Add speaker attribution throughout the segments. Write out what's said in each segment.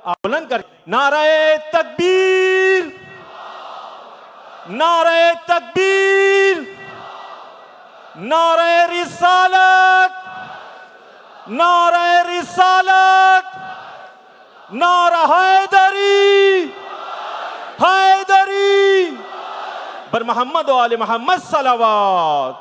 Speaker 1: आप बुलंद कर, नारे तकबीर, नारे तकबीर, नारे रिसालत, नारे रिसालत, नारा हैदरी, हैदरी बर मोहम्मद व आले मोहम्मद सलावत।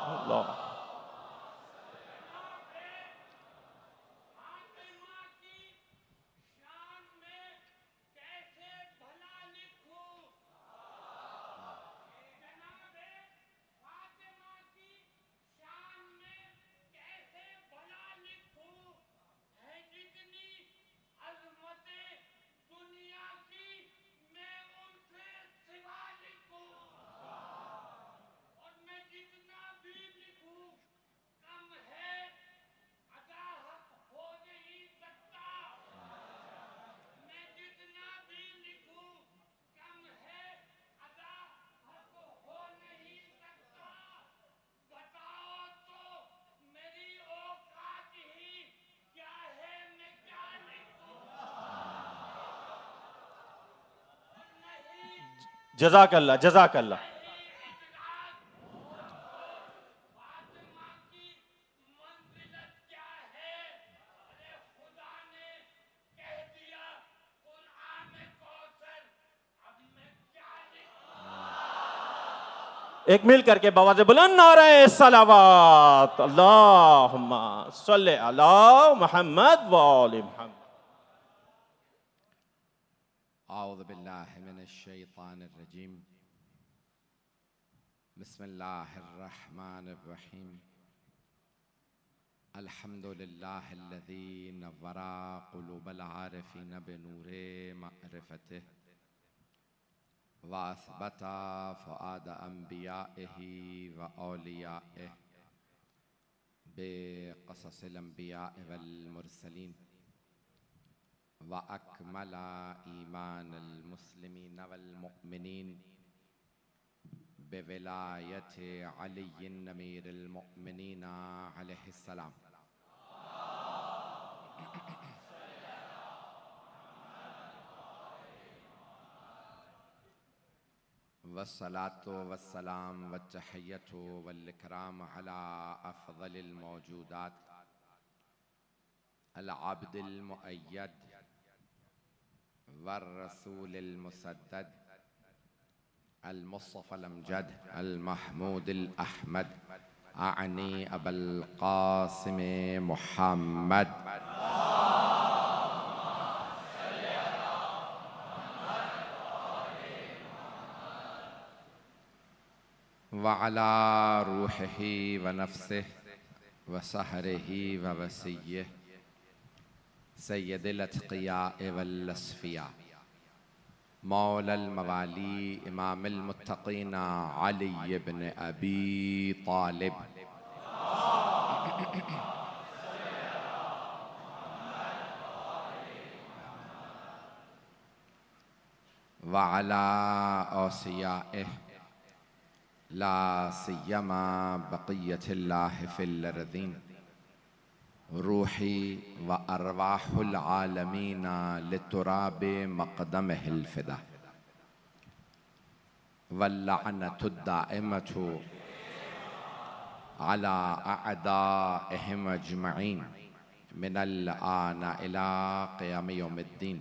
Speaker 1: जज़ाकल्लाह, जज़ाकल्लाह। एक मिल करके बवाज़े बुलंद नारे सलावत, अल्लाहुम्मा सल्ले अला मुहम्मद व आले मुहम्मद।
Speaker 2: औज़ु बिल्लाहि मिनश्शैतानिर्रजीम, बिस्मिल्लाहिर्रहमानिर्रहीम, अल्हम्दुलिल्लाहिल्लज़ी नव्वरा क़ुलूबल आरिफ़ीन बिनूरे मअरिफ़तिह व असबता फ़ुआद अंबियाइही व औलियाइह बिक़ससिल अंबियाइ वल मुरसलीन व अकमला ईमानल मुस्लिमीन वल मुअमिनीन बिविलायति अलीय्यिन अमीरुल मुअमिनीन अलैहिस्सलाम। वस्सलातु वस्सलाम वत्तहिय्यतु वल इकराम अला अफ़ज़लिल मौजूदात अल अब्दिल मुअय्यद वर रसूलिल मुसद्दद अल मुस्तफ़ल अमजद अल महमूदिल अहमद आनी अबुल क़ासिम मुहम्मद व अला रूहिही व नफ्सिही व सहरिही व वसिय्यिही सय्यदिल अत्क़ियाए वल अस्फ़िया मौलल मवाली इमामुल मुत्तक़ीन अली इब्न अबी तालिब व अला औसियाइहि ला सिय्यमा बक़िय्यतिल्लाहि फ़िल अर्ज़ीन रूही व अरवाहुल आलमीन लितुराबि मक़दमिहिल फ़िदा वल्लअनतुद दाइमतु अला अअदाइहिम अजमईन मिनल आन इला क़ियाम यौमिद्दीन।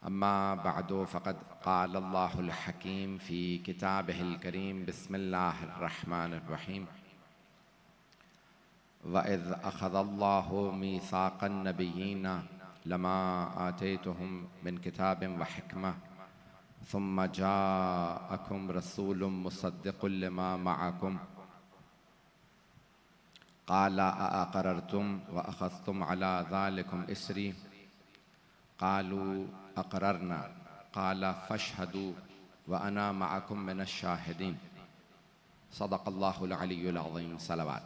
Speaker 2: अम्मा बअदु फ़क़द क़ाल अल्लाहुल हकीम फ़ी किताबिहिल करीम बिस्मिल्लाहिर रहमानिर रहीम वइज़ अख़ज़ल्लाहु मीसाक़न नबिय्यीन लमा आतैतुहुम मिन किताबिन व हिकमह सुम्मा जाअकुम रसूलुम मुसद्दिक़ुल लिमा मअकुम क़ाल अअक़ररतुम व अख़ज़्तुम अला ज़ालिकुम इसरी क़ालू अक़ररना क़ाल फ़अशहदू व अना मअकुम मिनश शाहिदीन। सदक़ल्लाहुल अलियुल अज़ीम। सलावत।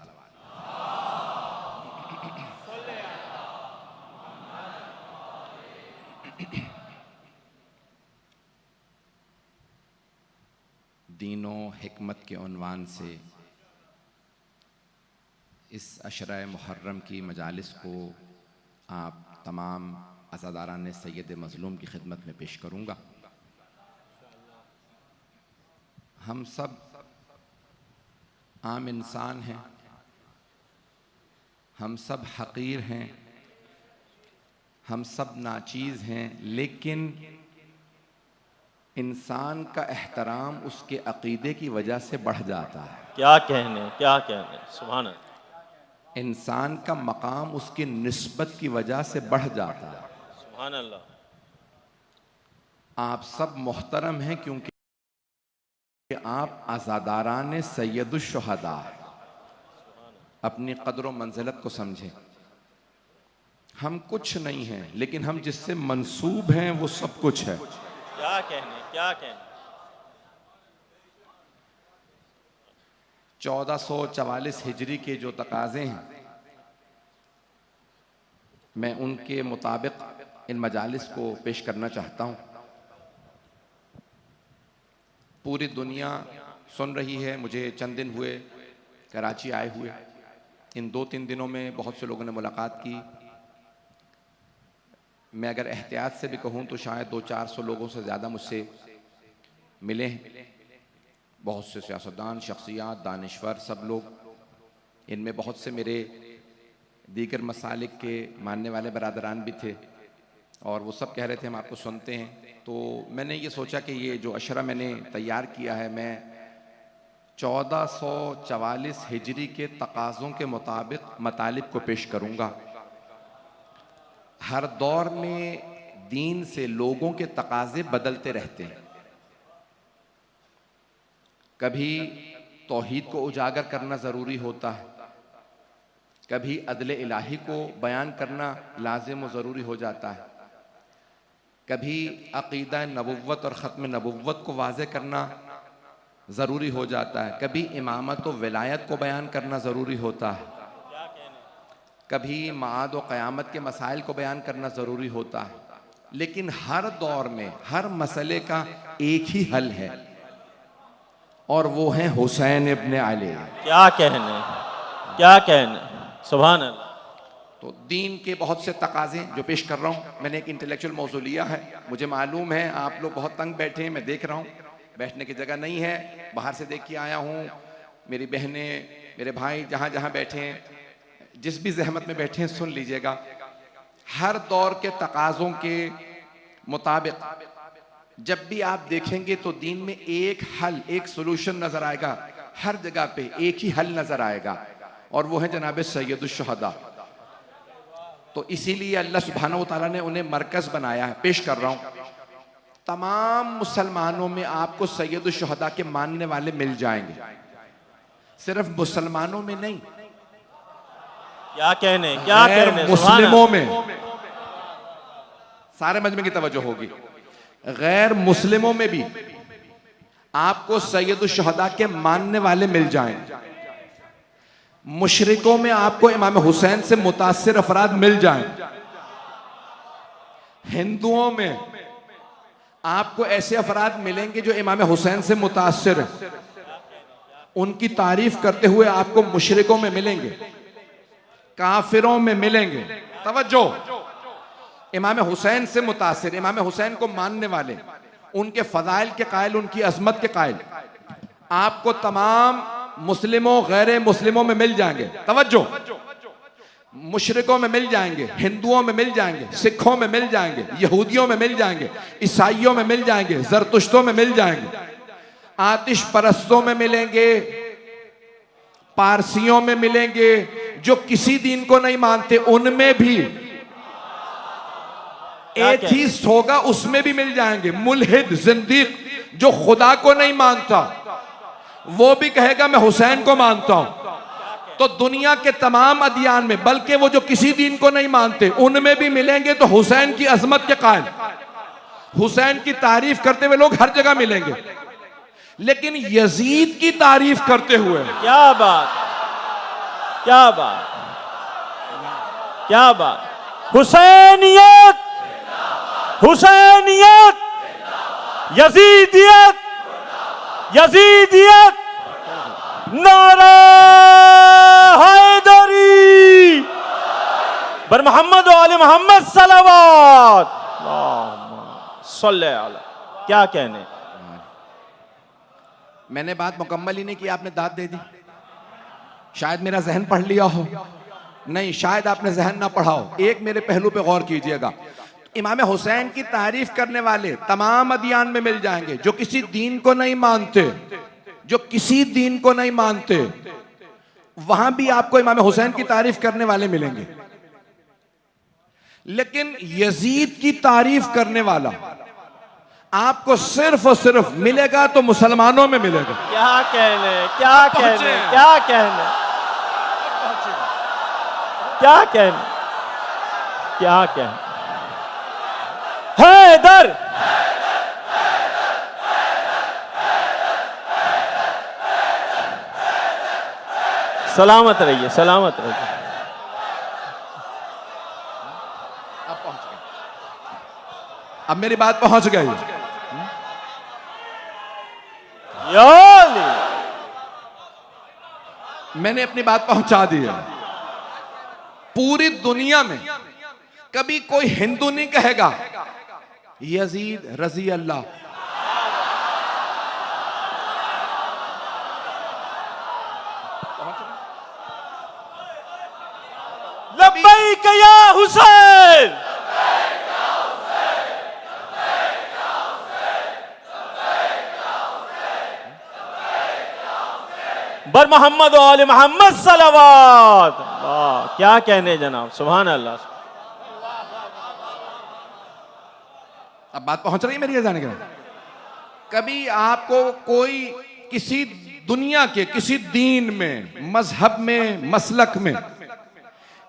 Speaker 2: दीनो हिकमत के उन्वान से इस अशरा मुहर्रम की मजालिस को आप तमाम अज़ादारान सैयद मज़लूम की खिदमत में पेश करूँगा। हम सब आम इंसान हैं, हम सब हक़ीर हैं, हम सब नाचीज़ हैं, लेकिन इंसान का एहतराम उसके अक़ीदे की वजह से बढ़ जाता है।
Speaker 1: क्या कहने, क्या कहने, सुभान अल्लाह।
Speaker 2: इंसान का मकाम उसकी निस्बत की वजह से बढ़ जाता है।
Speaker 1: सुभान अल्लाह।
Speaker 2: आप सब मोहतरम हैं क्योंकि आप आज़ादारान सैयदुश्शुहदा हैं। अपनी क़द्र व मंज़िलत को समझें। हम कुछ नहीं हैं, लेकिन हम जिससे मंसूब हैं वो सब कुछ है।
Speaker 1: क्या कहने, क्या कहने।
Speaker 2: 1444 हिजरी के जो तकाज़े हैं, मैं उनके मुताबिक इन मजालिस को पेश करना चाहता हूँ। पूरी दुनिया सुन रही है। मुझे चंद दिन हुए कराची आए हुए। इन 2-3 दिनों में बहुत से लोगों ने मुलाकात की। मैं अगर एहतियात से भी कहूँ तो शायद 200-400 लोगों से ज़्यादा मुझसे मिले हैं। बहुत से सियासतदान, शख्सियात, दानिश्वर, सब लोग। इनमें बहुत से मेरे दीगर मसालिक के मानने वाले बरादरान भी थे और वो सब कह रहे थे हम आपको सुनते हैं। तो मैंने ये सोचा कि ये जो अशरा मैंने तैयार किया है, मैं 1444 हिजरी के तकाज़ों के मुताबिक मतालिब को पेश करूँगा। हर दौर में दीन से लोगों के तकाज़े बदलते रहते हैं। कभी तौहीद को उजागर करना ज़रूरी होता है, कभी अदले इलाही को बयान करना लाजिम व ज़रूरी हो जाता है, कभी अक़ीदा नबुव्वत और ख़त्म नबुव्वत को वाज़े करना ज़रूरी हो जाता है, कभी इमामत व विलायत को बयान करना ज़रूरी होता है, कभी माद व क़यामत के मसाइल को बयान करना ज़रूरी होता है। लेकिन हर दौर में हर मसले का एक ही हल है और वो है हुसैन इब्न अली।
Speaker 1: क्या कहने, क्या कहने, सुभान अल्लाह।
Speaker 2: तो दीन के बहुत से तकाज़े जो पेश कर रहा हूँ, मैंने एक इंटेलेक्चुअल मौज़ू लिया है। मुझे मालूम है आप लोग बहुत तंग बैठे हैं, मैं देख रहा हूँ, बैठने की जगह नहीं है। बाहर से देख के आया हूँ। मेरी बहनें, मेरे भाई जहाँ जहाँ बैठे हैं, जिस भी जहमत में बैठे हैं, सुन लीजिएगा। हर दौर के तकाज़ों के मुताबिक जब भी आप देखेंगे तो दीन में एक हल, एक सोल्यूशन नजर आएगा। हर जगह पे एक ही हल नजर आएगा और वो है जनाब सैयदुश्शुहदा। तो इसीलिए अल्लाह सुब्हानहू व तआला ने उन्हें मरकज बनाया है। पेश कर रहा हूं। तमाम मुसलमानों में आपको सैयदुश्शुहदा के मानने वाले मिल जाएंगे, सिर्फ मुसलमानों में नहीं।
Speaker 1: क्या कहने, क्या कहने,
Speaker 2: मुस्लिमों में, सारे मजमे की तवज्जो होगी। गैर मुस्लिमों में भी आपको सैयदुश्शुहदा के मानने वाले मिल जाएंगे। मुशरिकों में आपको इमाम हुसैन से मुतासिर अफराद मिल जाएंगे। हिंदुओं में आपको ऐसे अफराद मिलेंगे जो इमाम हुसैन से मुतासिर हैं। उनकी तारीफ करते हुए आपको मुशरिकों में मिलेंगे, काफिरों में मिलेंगे। तवज्जो, इमाम हुसैन से मुतासिर, इमाम हुसैन को मानने वाले, उनके फजाइल के कायल, उनकी अजमत के कायल आपको तमाम मुस्लिमों गैर मुस्लिमों में मिल जाएंगे। तवज्जो, मुशरिकों में मिल जाएंगे, हिंदुओं में मिल जाएंगे, सिखों में मिल जाएंगे, यहूदियों में मिल जाएंगे, ईसाइयों में मिल जाएंगे, जरतुश्तों में मिल जाएंगे, आतिश परस्तों में मिलेंगे, पारसियों में मिलेंगे, जो किसी दीन को नहीं मानते उनमें भी। एथीस्ट होगा उसमें भी मिल जाएंगे। मुल्हिद, जिंदीक, जो खुदा को नहीं मानता वो भी कहेगा मैं हुसैन को मानता हूं। तो दुनिया के तमाम अदियान में, बल्कि वो जो किसी दीन को नहीं मानते उनमें भी मिलेंगे। तो हुसैन की अजमत के कायल, हुसैन की तारीफ करते हुए लोग हर जगह मिलेंगे। लेकिन यजीद की तारीफ करते हुए,
Speaker 1: क्या बात, क्या बात, क्या बात। हुसैनियत, हुसैनियत, यजीदियत, यजीदियत, नारा हैदरी। मोहम्मद व आले मोहम्मद सलावत। अल्लाहुम्मा सल्ले अला। क्या कहने,
Speaker 2: मैंने बात मुकम्मल ही नहीं की, आपने दाद दे दी। शायद मेरा जहन पढ़ लिया हो, नहीं शायद आपने जहन ना पढ़ा हो। एक मेरे पहलू पे गौर कीजिएगा। इमाम हुसैन की तारीफ करने वाले तमाम अदियान में मिल जाएंगे। जो किसी दीन को नहीं मानते, जो किसी दीन को नहीं मानते, वहां भी आपको इमाम हुसैन की तारीफ करने वाले मिलेंगे। लेकिन यजीद की तारीफ करने वाला आपको सिर्फ और सिर्फ मिलेगा तो मुसलमानों में मिलेगा।
Speaker 1: क्या कहने, क्या कहने, क्या कहने, क्या कहने, क्या कहने। हैदर, सलामत रहिए, सलामत रहिए।
Speaker 2: अब पहुंच गए, अब मेरी बात पहुंच गई।
Speaker 1: या अली,
Speaker 2: मैंने अपनी बात पहुंचा दी है। पूरी दुनिया में कभी कोई हिंदू नहीं कहेगा यजीद रजी अल्लाह।
Speaker 1: लब्बैक या हुसैन, बर मोहम्मद व आले मोहम्मद सलावत। क्या कहने जनाब, सुभान अल्लाह।
Speaker 2: अब बात पहुंच रही है मेरी जाने के। कभी आपको कोई किसी दुनिया के किसी दीन में, मजहब में, मसलक में,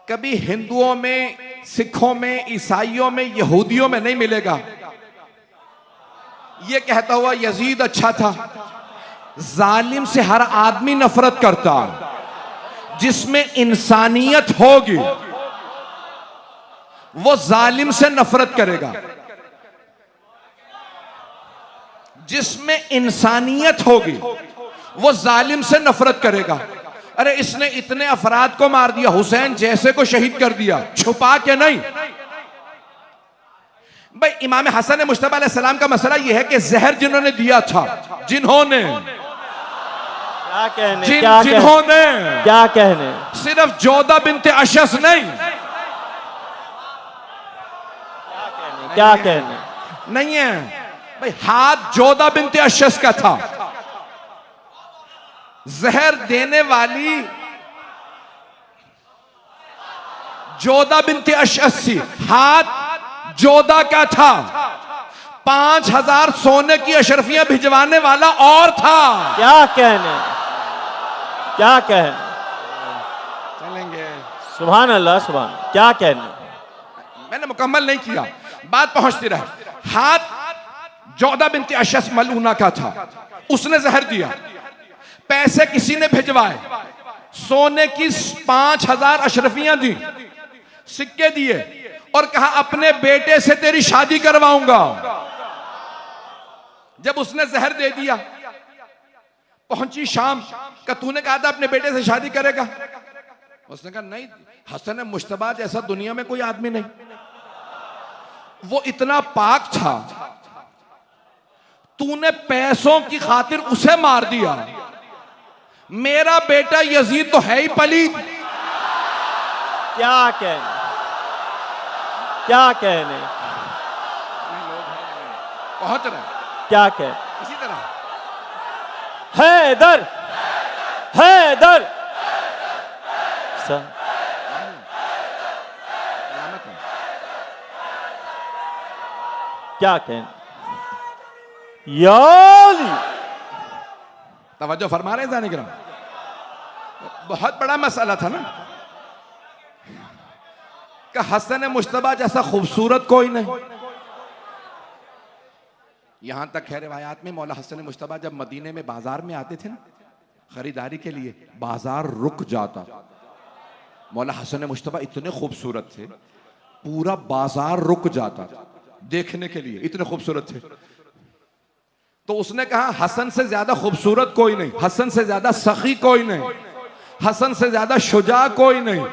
Speaker 2: कभी हिंदुओं में, सिखों में, ईसाइयों में, यहूदियों में नहीं मिलेगा ये कहता हुआ यजीद अच्छा था। जालिम से हर आदमी नफरत करता। जिसमें इंसानियत होगी वो जालिम से नफरत करेगा। जिसमें इंसानियत होगी वो जालिम से नफरत करेगा। अरे इसने इतने अफराद को मार दिया, हुसैन जैसे को शहीद कर दिया, छुपा के नहीं। भाई इमाम हसन मुश्तबा अलैहिस्सलाम का मसला यह है कि जहर जिन्होंने दिया था, जिन्होंने
Speaker 1: क्या कहने,
Speaker 2: जिन्होंने
Speaker 1: क्या कहने,
Speaker 2: सिर्फ जोधा बिनते अशस नहीं,
Speaker 1: क्या कहने,
Speaker 2: नहीं है भाई, हाथ जोधा बिनते अशस का था। जहर देने वाली जोधा बिनते अशस थी, हाथ जोधा का था। 5000 सोने की अशरफियां भिजवाने वाला और था।
Speaker 1: क्या कहने, क्या कहने,
Speaker 2: चलेंगे
Speaker 1: सुभान अल्लाह, सुभान। क्या कहने,
Speaker 2: मैंने मुकम्मल नहीं किया, बात पहुंचती रहे। हाथ जोधा बिनते अशस मलूना का था, उसने जहर दिया। पैसे किसी ने भिजवाए, सोने की 5000 अशरफियां दी, सिक्के दिए और कहा अपने बेटे से तेरी शादी करवाऊंगा। जब उसने जहर दे दिया, पहुंची शाम का, तूने कहा था अपने बेटे से शादी करेगा। उसने कहा नहीं, हसन मुश्तबा जैसा दुनिया में कोई आदमी नहीं, वो इतना पाक था, तूने पैसों की खातिर उसे मार दिया। मेरा बेटा यजीद तो है ही पलीद।
Speaker 1: क्या कहने, क्या कहने,
Speaker 2: पहुंच रहे,
Speaker 1: क्या कहने।
Speaker 2: इसी तरह
Speaker 1: हैदर, हैदर, क्या कहने, या अली।
Speaker 2: तवज्जो फरमा रहे हैं जाने के नाम। बहुत बड़ा मसला था ना कि हसन मुश्तबा जैसा खूबसूरत कोई नहीं। यहां तक है रिवायात में, मौला हसन मुश्तबा जब मदीने में बाजार में आते थे ना खरीदारी के लिए, बाजार रुक जाता। मौला हसन मुश्तबा इतने खूबसूरत थे, पूरा बाजार रुक जाता देखने के लिए, इतने खूबसूरत थे। तो उसने कहा हसन से ज्यादा खूबसूरत कोई नहीं, हसन से ज्यादा सखी कोई नहीं, हसन से ज्यादा शुजा कोई नहीं।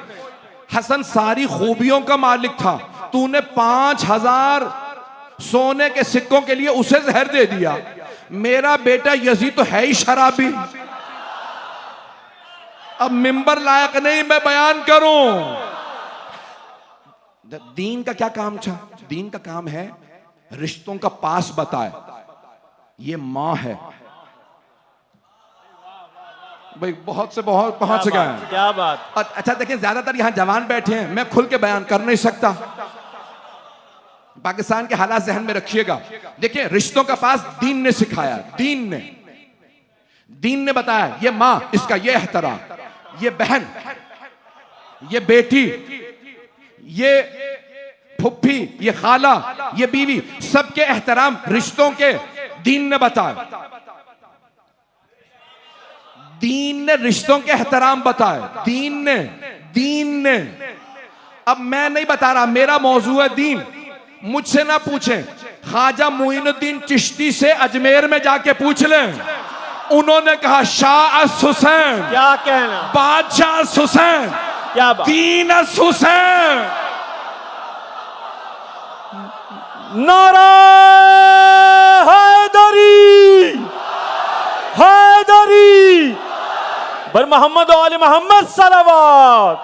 Speaker 2: हसन सारी खूबियों का मालिक था, तूने 5000 सोने के सिक्कों के लिए उसे जहर दे दिया। मेरा बेटा यजीद तो है ही शराबी। अब मिंबर लायक नहीं मैं बयान करूं। दीन का क्या काम था? दीन का काम है रिश्तों का पास बताए। ये मां है भाई, बहुत से बहुत पहुंच गए हैं।
Speaker 1: क्या बात।
Speaker 2: अच्छा देखिए, ज्यादातर यहां जवान बैठे हैं, मैं खुल के बयान कर नहीं सकता। पाकिस्तान के हालात ज़हन में रखिएगा। देखिए, रिश्तों का पास दीन ने सिखाया। दीन ने बताया, ये मां, इसका ये एहतराम, ये बहन, ये बेटी, ये फुफ्फी, ये खाला, ये बीवी, सबके एहतराम रिश्तों के दीन ने बताया। दीन ने रिश्तों के एहतराम बताए। दीन ने। अब मैं नहीं बता रहा, मेरा मौजू है दीन। मुझसे ना पूछें, ख्वाजा मुइनुद्दीन चिश्ती से अजमेर में जाके पूछ लें। उन्होंने कहा शाह हुसैन,
Speaker 1: क्या कहना,
Speaker 2: बादशाह हुसैन,
Speaker 1: क्या बात,
Speaker 2: दीन हुसैन।
Speaker 1: नारा हैदरी बर मोहम्मद वाले मोहम्मद सलावत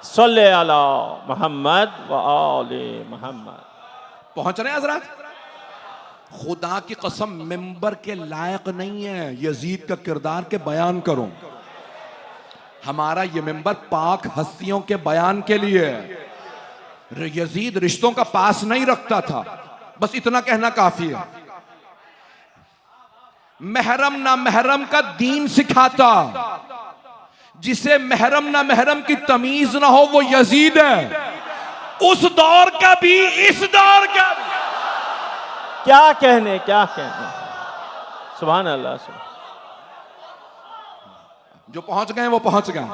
Speaker 1: सल्ले अला मोहम्मद व आले मोहम्मद।
Speaker 2: पहुंच रहे हैं हजरत? खुदा की कसम मिंबर के लायक नहीं है यजीद का किरदार के बयान करूं। हमारा ये मिंबर पाक हस्तियों के बयान के लिए है। यजीद रिश्तों का पास नहीं रखता था, बस इतना कहना काफी है। महरम ना महरम का दीन सिखाता। जिसे महरम ना महरम की तमीज ना हो वो यजीद है। उस दौर का भी, इस दौर का भी।
Speaker 1: क्या कहने। सुभान अल्लाह।
Speaker 2: जो पहुंच गए वो पहुंच गए।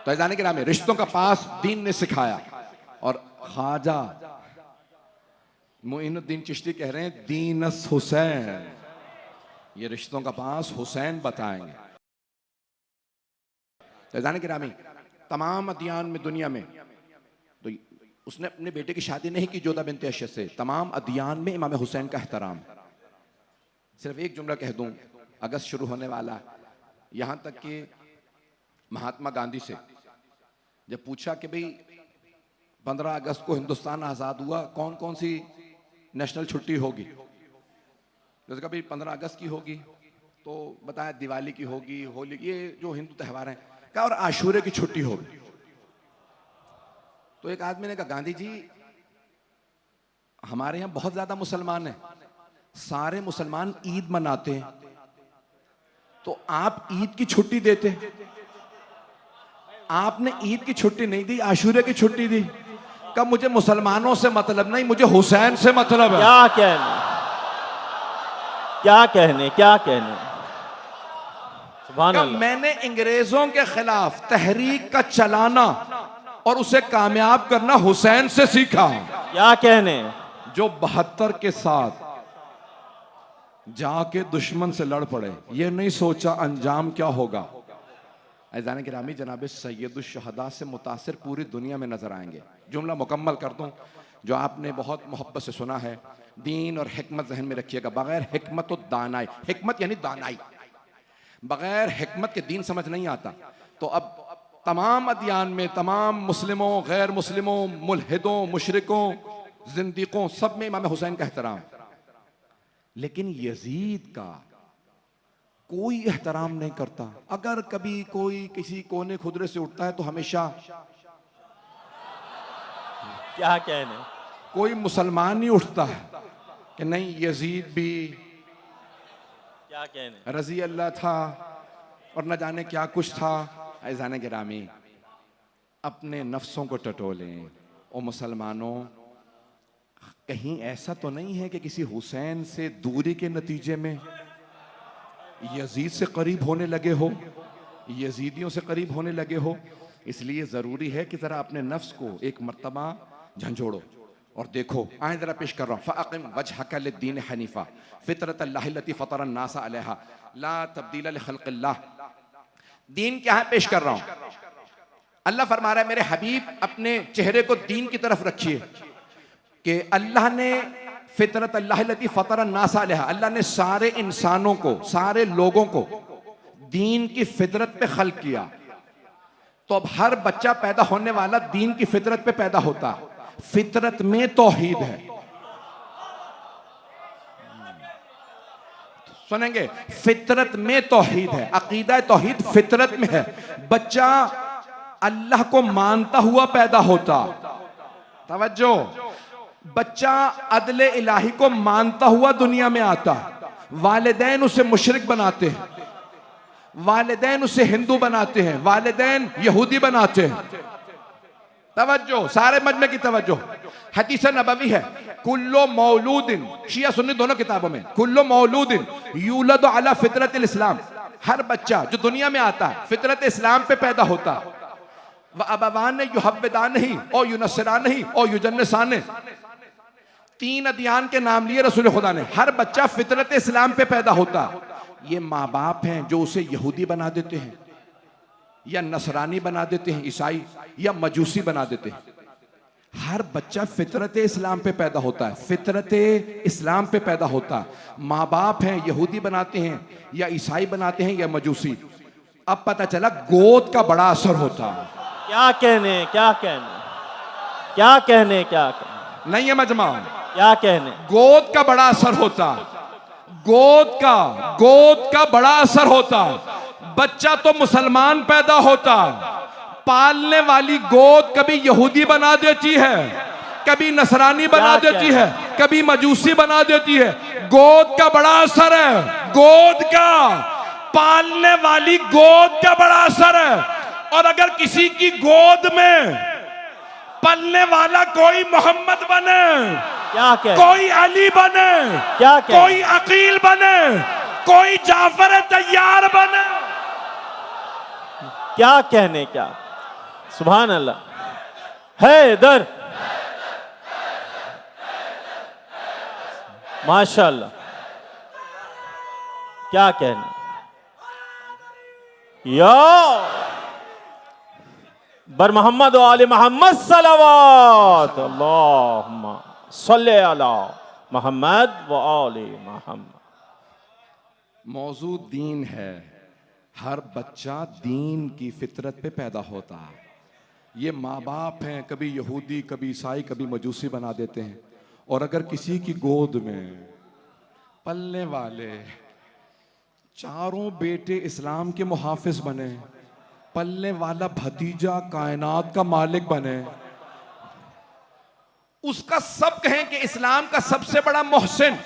Speaker 2: तो जाने के नाम है रिश्तों का पास दीन ने सिखाया। और ख्वाजा मुइनुद्दीन चिश्ती कह रहे हैं दीनस हुसैन, ये रिश्तों का पास हुसैन बताएंगे। तो जाने के नाम तमाम अदियान में दुनिया में, तो उसने अपने बेटे की शादी नहीं की जोधा बिनते अशद से। तमाम अदियान में इमाम हुसैन का एहतराम। सिर्फ एक जुमला कह दूं, अगस्त शुरू होने वाला, यहां तक कि महात्मा गांधी से जब पूछा कि भाई 15 अगस्त को हिंदुस्तान आजाद हुआ, कौन कौन सी नेशनल छुट्टी होगी, जैसे कभी 15 अगस्त की होगी, तो बताया दिवाली की होगी, होली, ये जो हिंदू त्यौहार हैं, क्या और आशूरे की छुट्टी होगी। तो एक आदमी ने कहा गांधी जी हमारे यहां बहुत ज्यादा मुसलमान हैं, सारे मुसलमान ईद मनाते हैं, तो आप ईद की छुट्टी देते। आपने ईद की छुट्टी नहीं दी, आशूरे की छुट्टी दी। कब मुझे मुसलमानों से मतलब नहीं, मुझे हुसैन से मतलब है।
Speaker 1: क्या कहने। सुभान अल्लाह।
Speaker 2: मैंने अंग्रेजों के खिलाफ तहरीक का चलाना और उसे कामयाब करना हुसैन से सीखा।
Speaker 1: क्या कहने।
Speaker 2: जो 72 के साथ जाके दुश्मन से लड़ पड़े, ये नहीं सोचा अंजाम क्या होगा। ऐज़ान गिरामी जनाब सैयदुल शहदा से मुतासिर पूरी दुनिया में नजर आएंगे। जुमला मुकम्मल कर दूं जो आपने बहुत मोहब्बत से सुना है। दीन और हिकमत जहन में रखिएगा। बगैर हिकमत और दानाई, हिकमत यानी दानाई, बगैर हिकमत के दीन समझ नहीं आता। तो अब तमाम अदियान में, तमाम मुस्लिमों, गैर मुस्लिमों, मुल्हिदों, मुशरिकों, जिंदीकों, सब में इमाम हुसैन का एहतराम। लेकिन यजीद का कोई एहतराम नहीं करता। अगर कभी कोई किसी कोने खुदरे से उठता है तो हमेशा
Speaker 1: क्या कहने,
Speaker 2: कोई मुसलमान नहीं उठता है कि नहीं यजीद भी
Speaker 1: क्या कहने
Speaker 2: रजी अल्लाह था और न जाने क्या कुछ था। ऐज़ान गिरामी अपने नफ्सों को टटोलें। ओ मुसलमानों, कहीं ऐसा तो नहीं है कि किसी हुसैन से दूरी के नतीजे में यजीद से करीब होने लगे हो, यजीदियों से करीब होने लगे हो। इसलिए ज़रूरी है कि ज़रा अपने नफ्स को एक मर्तबा झंझोड़ो और देखो। आए ज़रा पेश कर रहा हूँ। फ़अक़िम वजहका लिद्दीन हनीफ़ा फ़ितरतल्लाहि लती फ़तरन्नास अलैहा ला तब्दीला लिख़ल्क़िल्लाह। दीन क्या है पेश कर रहा हूँ। अल्लाह फरमा रहा है मेरे हबीब अपने चेहरे को दीन की तरफ रखिए कि अल्लाह ने फितरत अल्लाह लती फतर अन्नास अलैहा, अल्लाह ने सारे इंसानों को, सारे लोगों को दीन की फितरत पे खल्क किया। तो अब हर बच्चा पैदा होने वाला दीन की फितरत पे पैदा होता। फितरत में तौहीद है, सुनेंगे, फितरत में तौहीद है, अकीदा तौहीद फितरत में है। बच्चा अल्लाह को मानता हुआ पैदा होता, तवज्जो, बच्चा अदले इलाही को मानता हुआ दुनिया में आता। वालिदैन उसे मुशरिक बनाते हैं, वालिदैन उसे हिंदू बनाते हैं, वालिदैन यहूदी बनाते हैं। तवज्जो, सारे मजमे की तवज्जो। हदीस नबवी है, कुल्लो मौलूदिन, शिया सुन्नी दोनों किताबों में, कुल्लो मौलूदिन यूलद अला फितरत इस्लाम, हर बच्चा जो दुनिया में आता है फितरत इस्लाम पे पैदा होता। व अबवान युहव्विदान ही और युनस्सिरान ही और युजन्निसान, तीन अदियान के नाम लिए रसूल खुदा ने। हर बच्चा फितरत इस्लाम पे पैदा होता। ये माँ बाप हैं जो उसे यहूदी बना देते हैं या नसरानी बना देते हैं, ईसाई या मजूसी बना देते हैं। हर बच्चा फितरत इस्लाम पे पैदा होता है, फितरत इस्लाम पे पैदा होता है। माँ बाप हैं यहूदी बनाते हैं या ईसाई बनाते हैं या मजूसी। अब पता चला गोद का बड़ा असर होता है।
Speaker 1: क्या कहने, क्या कहने, क्या कहने, क्या कहने,
Speaker 2: नहीं है मजमा,
Speaker 1: क्या कहने,
Speaker 2: गोद का बड़ा असर होता, गोद का बड़ा असर होता। बच्चा तो मुसलमान पैदा होता, पालने वाली गोद कभी यहूदी बना देती है, कभी नसरानी बना देती है, कभी मजूसी बना देती है। गोद का बड़ा असर है, गोद का, पालने वाली गोद का बड़ा असर है। और अगर किसी की गोद में पलने वाला कोई मोहम्मद बने,
Speaker 1: क्या कहने,
Speaker 2: कोई अली बने,
Speaker 1: क्या कहने,
Speaker 2: कोई अकील बने, कोई जाफर तैयार बने,
Speaker 1: क्या कहने, क्या, सुभान अल्लाह, है इधर, माशाअल्लाह, क्या कहने, या बर मोहम्मद व आले मोहम्मद सलावत, अल्लाहुम्मा सल्ले अला मोहम्मद व आले मोहम्मद।
Speaker 2: मौजू दीन है, हर बच्चा दीन की फितरत पे पैदा होता है। ये माँ बाप हैं, कभी यहूदी, कभी ईसाई, कभी मजूसी बना देते हैं। और अगर किसी की गोद में पलने वाले चारों बेटे इस्लाम के मुहाफिज बने, पलने वाला भतीजा कायनात का मालिक बने, उसका सब कहें कि इस्लाम का सबसे बड़ा मोहसिन,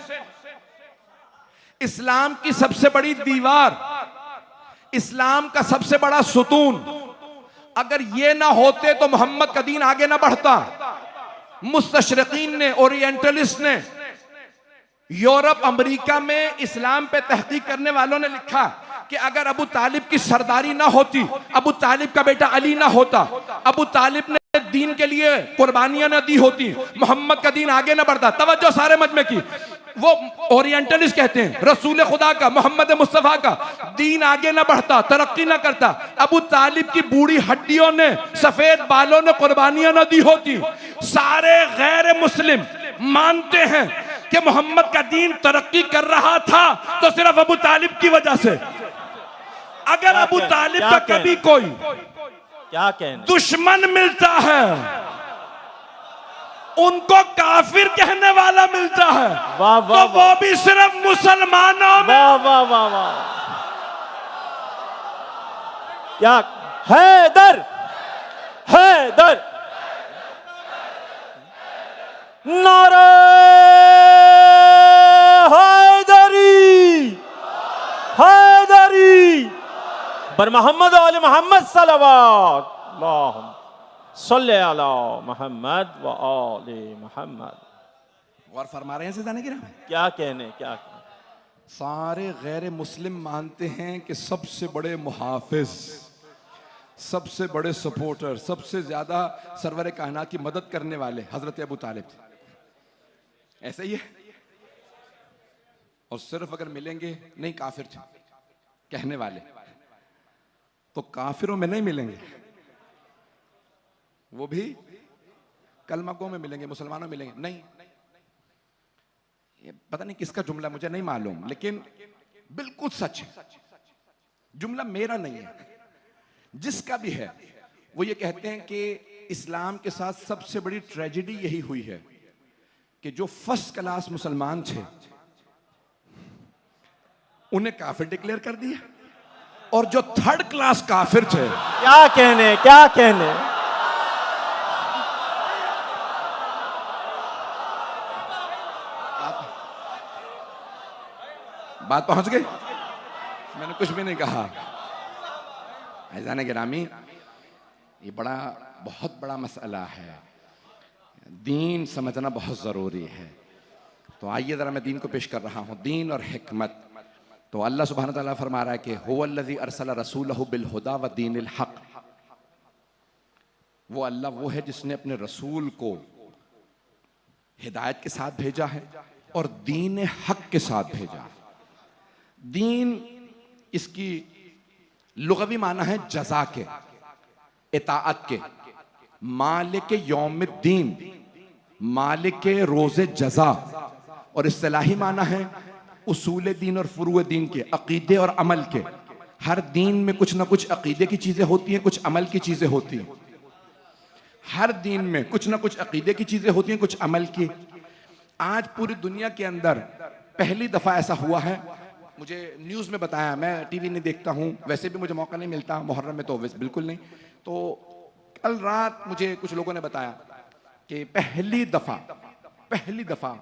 Speaker 2: इस्लाम की सबसे बड़ी दीवार, इस्लाम का सबसे बड़ा सुतून, अगर ये ना होते तो मोहम्मद का दीन आगे ना बढ़ता। मुस्तशरिकीन ने, ओरिएंटलिस्ट ने, यूरोप अमेरिका में इस्लाम पे तहकीक करने वालों ने लिखा कि अगर अबू तालिब की सरदारी ना होती, अबू तालिब का बेटा अली ना होता, अबू तालिब ने दीन के लिए कुर्बानियां ना दी होती, मोहम्मद का दीन आगे ना बढ़ता। तवज्जो सारे मजमे की। वो ओरिएंटलिस्ट कहते हैं रसूल खुदा का, मोहम्मद मुस्तफा का दीन आगे ना बढ़ता, तरक्की ना करता, अबू तालिब की बूढ़ी हड्डियों ने, सफेद बालों ने कुर्बानियां ना दी होती। सारे गैर मुस्लिम मानते हैं कि मोहम्मद का दीन तरक्की कर रहा था तो सिर्फ अबू तालिब की वजह से। अगर अबू तालिब का कभी कोई
Speaker 1: क्या कहने,
Speaker 2: दुश्मन मिलता है, उनको काफिर कहने वाला मिलता है,
Speaker 1: वाह वाह,
Speaker 2: तो वो भी सिर्फ मुसलमानों में।
Speaker 1: वाह वाह वाह वाह, क्या है इधर, है इधर, नारे हैदरी, हैदरी, बर मोहम्मद आले मोहम्मद सल्लल्लाहु अल्लाहुम्मा सल्ले अला मोहम्मद व आले मोहम्मद।
Speaker 2: और फरमा रहे हैं सिद्धाने की
Speaker 1: क्या कहने, क्या कहने,
Speaker 2: सारे गैर मुस्लिम मानते हैं कि सबसे बड़े मुहाफिज, सबसे बड़े सपोर्टर, सबसे ज्यादा सरवर कायनात की मदद करने वाले हजरत अबू तालिब थे। ऐसा ही है। और सिर्फ अगर मिलेंगे नहीं काफिर थे कहने वाले, तो काफिरों में नहीं मिलेंगे। वो भी कलमा गो में मिलेंगे, मुसलमानों में मिलेंगे नहीं। ये पता नहीं किसका जुमला, मुझे नहीं मालूम, लेकिन बिल्कुल सच है। जुमला मेरा नहीं है, जिसका भी है। वो ये कहते हैं कि इस्लाम के साथ सबसे बड़ी ट्रेजेडी यही हुई है कि जो फर्स्ट क्लास मुसलमान थे उन्हें काफिर डिक्लेयर कर दिया, और जो थर्ड क्लास काफिर थे,
Speaker 1: क्या कहने, क्या कहने।
Speaker 2: बात पहुंच गई, मैंने कुछ भी नहीं कहा। ऐज़ान गिरामी, ये बहुत बड़ा मसला है, दीन समझना बहुत जरूरी है। तो आइए जरा मैं दीन को पेश कर रहा हूं, दीन और हिकमत। तो अल्लाह सुब्हानहू तआला फरमा रहा है कि हुवल्लज़ी अरसला रसूलहू बिल हुदा व दीनिल हक। वो अल्लाह वो है जिसने अपने रसूल को हिदायत के साथ भेजा है और दीन हक के साथ भेजा है। दीन इसकी लुग़वी माना है जज़ा के, इताअत के, मालिक यौमिद्दीन, मालिक रोज़े जज़ा। और इस्तिलाही माना है उसूल दीन और फुरूए दीन के, अकीदे और अमल के। हर दीन में कुछ ना कुछ अकीदे की चीजें होती हैं, कुछ अमल की चीजें होती हैं। हर दीन में कुछ ना कुछ अकीदे की चीजें होती हैं, कुछ अमल की। आज पूरी दुनिया के अंदर पहली दफा ऐसा हुआ है, मुझे न्यूज में बताया, मैं टीवी नहीं देखता हूं, वैसे भी मुझे मौका नहीं मिलता, मुहर्रम में तो बिल्कुल नहीं। तो कल रात मुझे कुछ लोगों ने बताया कि पहली दफा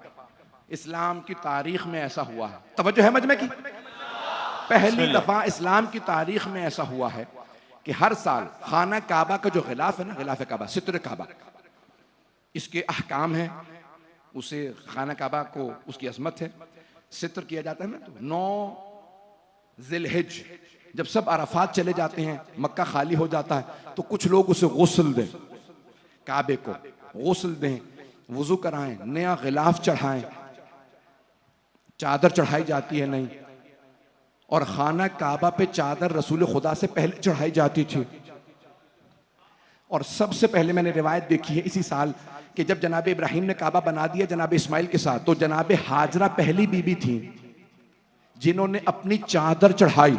Speaker 2: इस्लाम की तारीख में ऐसा हुआ है। तवज्जो है मजमे की? पहली दफा इस्लाम की तारीख में ऐसा हुआ है कि हर साल खाना काबा का जो गिलाफ है ना, गिलाफ काबा, सित्र काबा, इसके अहकाम है, उसे खाना काबा को उसकी अजमत है, सित्र किया जाता है ना। तो 9 ज़िलहिज जब सब अराफात चले जाते हैं, मक्का खाली हो जाता है, तो कुछ लोग उसे गुस्ल दें, काबे को गुस्ल दें, वुजू कराएं, नया गिलाफ चढ़ाएं, चादर चढ़ाई जाती है नहीं। और खाना काबा पे चादर रसूल खुदा से पहले चढ़ाई जाती थी। और सबसे पहले मैंने रिवायत देखी है इसी साल कि जब जनाब इब्राहिम ने काबा बना दिया जनाब इस्माइल के साथ, तो जनाब हाजरा पहली बीबी थी जिन्होंने अपनी चादर चढ़ाई।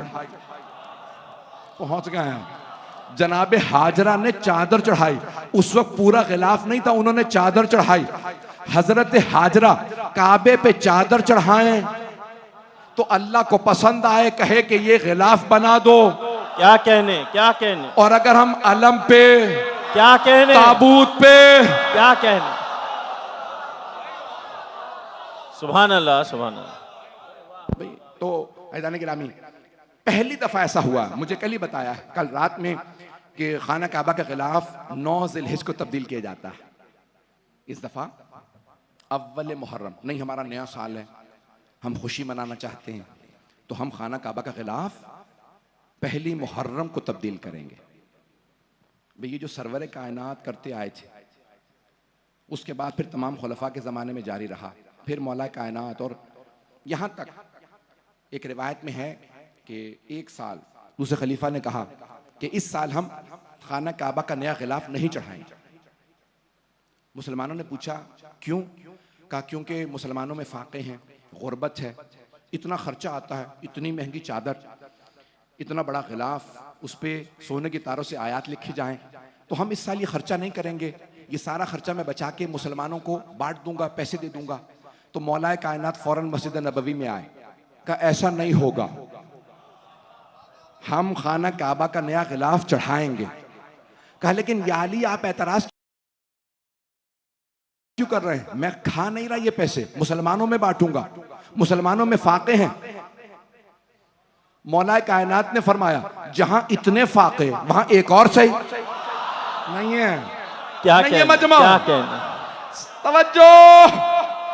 Speaker 2: पहुंच गए हैं, जनाब हाजरा ने चादर चढ़ाई। उस वक्त पूरा गिलाफ नहीं था, उन्होंने चादर चढ़ाई। हजरत हाजरा काबे पे चादर चढ़ाएं तो अल्लाह को पसंद आए, कहे कि ये गिलाफ बना दो।
Speaker 1: क्या कहने, क्या कहने।
Speaker 2: और अगर हम अलम पे,
Speaker 1: क्या कहने,
Speaker 2: ताबूत पे,
Speaker 1: क्या कहने। सुभान अल्लाह, सुभान अल्लाह।
Speaker 2: भाई तो ऐज़ान गिरामी, पहली दफा ऐसा हुआ, मुझे कल ही बताया कल रात में, कि खाना काबा का गिलाफ 9 ज़िलहिज को तब्दील किया जाता है। इस दफा अव्वल मुहर्रम नहीं, हमारा नया साल है, हम खुशी मनाना चाहते हैं, तो हम खाना काबा का गिलाफ पहली मुहर्रम को तब्दील करेंगे। भाई ये जो सरवर कायनात करते आए थे, उसके बाद फिर तमाम खुलफा के ज़माने में जारी रहा, फिर मौला कायनात, और यहाँ तक एक रिवायत में है कि एक साल दूसरे खलीफा ने कहा कि इस साल हम खाना काबा का नया गिलाफ नहीं चढ़ाएंगे। मुसलमानों ने पूछा क्यों? कहा क्योंकि मुसलमानों में फाके हैं, गुर्बत है, इतना खर्चा आता है, इतनी महंगी चादर, इतना बड़ा गिलाफ, उस पर सोने की तारों से आयात लिखी जाएं, तो हम इस साल ये खर्चा नहीं करेंगे, ये सारा खर्चा मैं बचा के मुसलमानों को बांट दूंगा, पैसे दे दूंगा। तो मौलाए कायनात फौरन मस्जिद नबवी में आए, कहा ऐसा नहीं होगा, हम खाना काबा का नया गिलाफ चढ़ाएंगे। कहा लेकिन या अली आप एतराज क्यों कर रहे हैं? मैं खा नहीं रहा ये पैसे, मुसलमानों में बांटूंगा, मुसलमानों में फाके हैं। मौलाए कायनात ने फरमाया जहां इतने फाके वहां एक और सही नहीं है।
Speaker 1: क्या
Speaker 2: नहीं
Speaker 1: कहने,
Speaker 2: मजमा,
Speaker 1: क्या कहने।
Speaker 2: तवज्जो,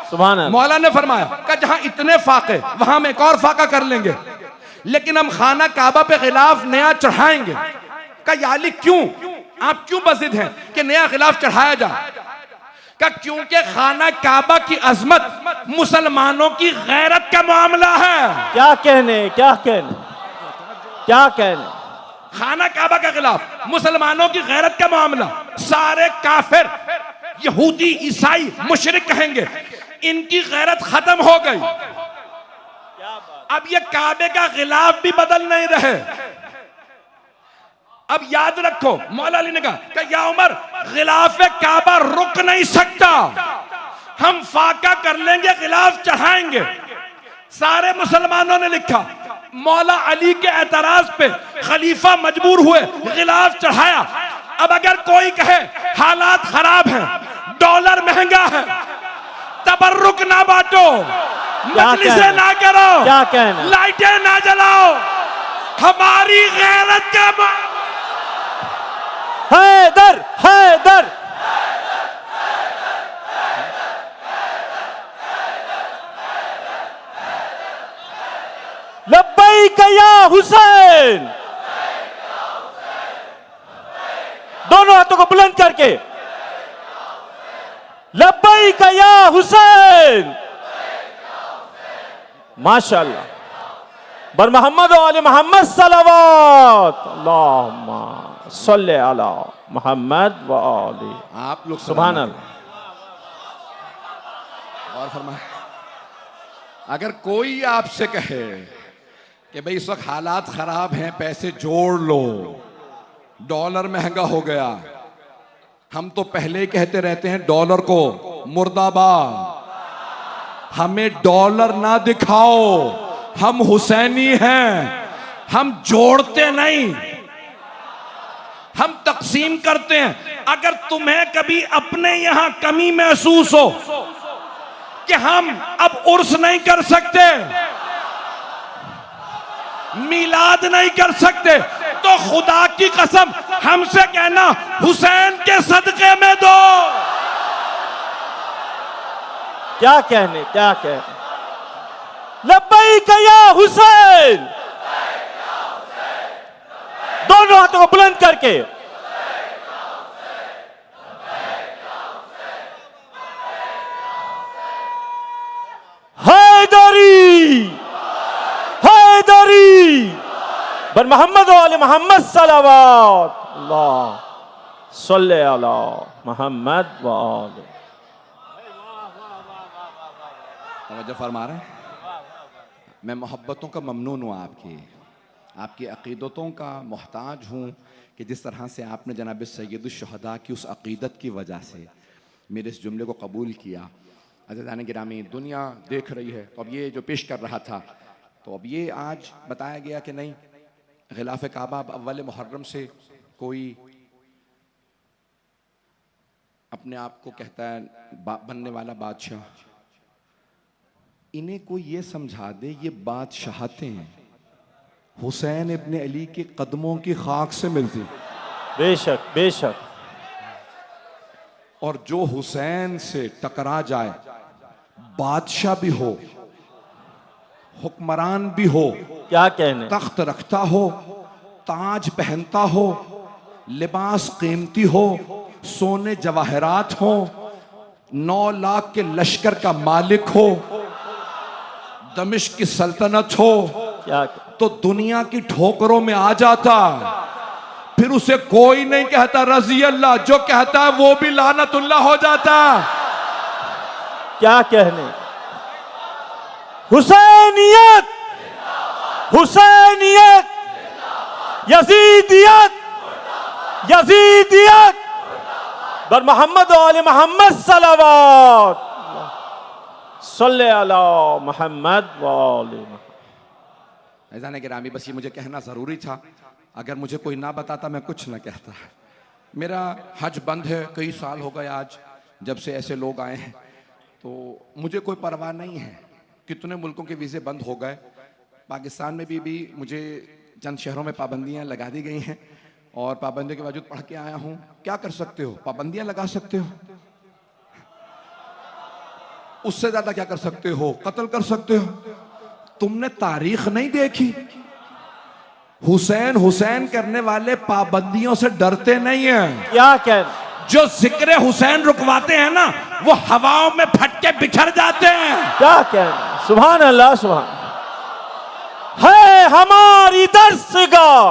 Speaker 1: सुभान अल्लाह।
Speaker 2: मौला ने फरमाया कि जहां इतने फाके वहां हम एक और फाका कर लेंगे, लेकिन हम खाना काबा पे गिलाफ नया चढ़ाएंगे। का या अली क्यों, आप क्यों बज़िद हैं कि नया गिलाफ चढ़ाया जाए? का क्योंकि खाना काबा की अजमत मुसलमानों की गैरत का मामला है।
Speaker 1: क्या कहने, क्या कहने, क्या कहने।
Speaker 2: खाना काबा के खिलाफ, मुसलमानों की गैरत का मामला, सारे काफिर यहूदी ईसाई मुशरिक कहेंगे इनकी गैरत खत्म हो गई। अब ये काबे का खिलाफ भी बदल नहीं रहे। अब याद रखो, मौला अली ने कहा कि या उमर, खिलाफ काबा रुक नहीं सकता, हम फाका कर लेंगे, खिलाफ चढ़ाएंगे। सारे मुसलमानों ने लिखा, मौला अली के एतराज पे खलीफा मजबूर हुए, खिलाफ चढ़ाया। अब अगर कोई कहे हालात खराब हैं, डॉलर महंगा है, तबर्रुक ना बांटो, मजलिसें ना करो,
Speaker 1: क्या कहना,
Speaker 2: लाइटें ना जलाओ, हमारी गैरत का
Speaker 1: हैदर हैदर लब्बैक या हुसैन, दोनों हाथों को बुलंद करके लब्बैक या हुसैन। माशाअल्लाह। बर मोहम्मद व आले मोहम्मद सलावत, अल्लाहुम्मा सल्ली अला मोहम्मद व आले।
Speaker 2: आप लोग
Speaker 1: सुभान अल्लाह।
Speaker 2: और फरमाए, अगर कोई आपसे कहे कि भाई इस वक्त हालात खराब हैं, पैसे जोड़ लो, डॉलर महंगा हो गया, हम तो पहले ही कहते रहते हैं डॉलर को मुर्दाबाद, हमें डॉलर ना दिखाओ, हम हुसैनी हैं, हम जोड़ते नहीं, हम तकसीम करते हैं। अगर तुम्हें कभी अपने यहां कमी महसूस हो कि हम अब उर्स नहीं कर सकते, मिलाद नहीं कर सकते, तो खुदा की कसम हमसे कहना हुसैन के सदके में दो।
Speaker 1: क्या कहने, क्या कहने, लब्बैक या हुसैन, दोनों हाथों को बुलंद करके हैदरी हैदरी बर मोहम्मद व आले मोहम्मद सलावत, अल्लाह सल्ले अला मोहम्मद व आले।
Speaker 2: तवज्जो फरमा रहे हैं, मैं मोहब्बतों का ममनून हूँ, आपकी अकीदतों का मोहताज हूँ कि जिस तरह से आपने जनाब सैयदुश्शुहदा की उस अकीदत की वजह से मेरे इस जुमले को कबूल किया। अज़ीज़ान गिरामी, दुनिया देख रही है, तो अब ये जो पेश कर रहा था, तो अब ये आज बताया गया कि नहीं, गिलाफ काबा अव्वल मुहर्रम से कोई अपने आप को कहता है बनने वाला बादशाह, इन्हें कोई ये समझा दे ये बादशाहतें हुसैन इब्ने अली के कदमों की खाक से मिलती।
Speaker 1: बेशक बेशक।
Speaker 2: और जो हुसैन से टकरा जाए, बादशाह भी हो, हुक्मरान भी हो,
Speaker 1: क्या कहने,
Speaker 2: तख्त रखता हो, ताज पहनता हो, लिबास कीमती हो, सोने जवाहरात हो, 9 लाख के लश्कर का मालिक हो, दमिश्क की सल्तनत हो,
Speaker 1: क्या
Speaker 2: तो दुनिया की ठोकरों में आ जाता, फिर उसे कोई नहीं कहता रजी अल्लाह, जो कहता है वो भी लानतुल्लाह हो जाता।
Speaker 1: क्या कहने, हुसैनियत हुसैनियत, यजीदियत यजीदियत, बर मोहम्मद व आले मोहम्मद सलावत, सल्ले अला मोहम्मद व आले मोहम्मद।
Speaker 2: ऐज़ान गिरामी, बस ये मुझे कहना ज़रूरी था, अगर मुझे कोई ना बताता मैं कुछ ना कहता। मेरा हज बंद है, कई साल हो गए आज जब से ऐसे लोग आए हैं, तो मुझे कोई परवाह नहीं है, कितने मुल्कों के वीज़े बंद हो गए, पाकिस्तान में भी मुझे चंद शहरों में पाबंदियां लगा दी गई हैं, और पाबंदियों के बावजूद पढ़ के आया हूँ। क्या कर सकते हो, पाबंदियां लगा सकते हो, उससे ज़्यादा क्या कर सकते हो, कत्ल कर सकते हो। तुमने तारीख नहीं देखी, हुसैन हुसैन करने वाले पाबंदियों से डरते नहीं हैं। क्या कहना, जो जिक्र हुसैन रुकवाते हैं ना, वो हवाओं में फटके बिखर जाते हैं।
Speaker 1: क्या कहना, सुभान अल्लाह, सुभान है हमारी दर्सगाह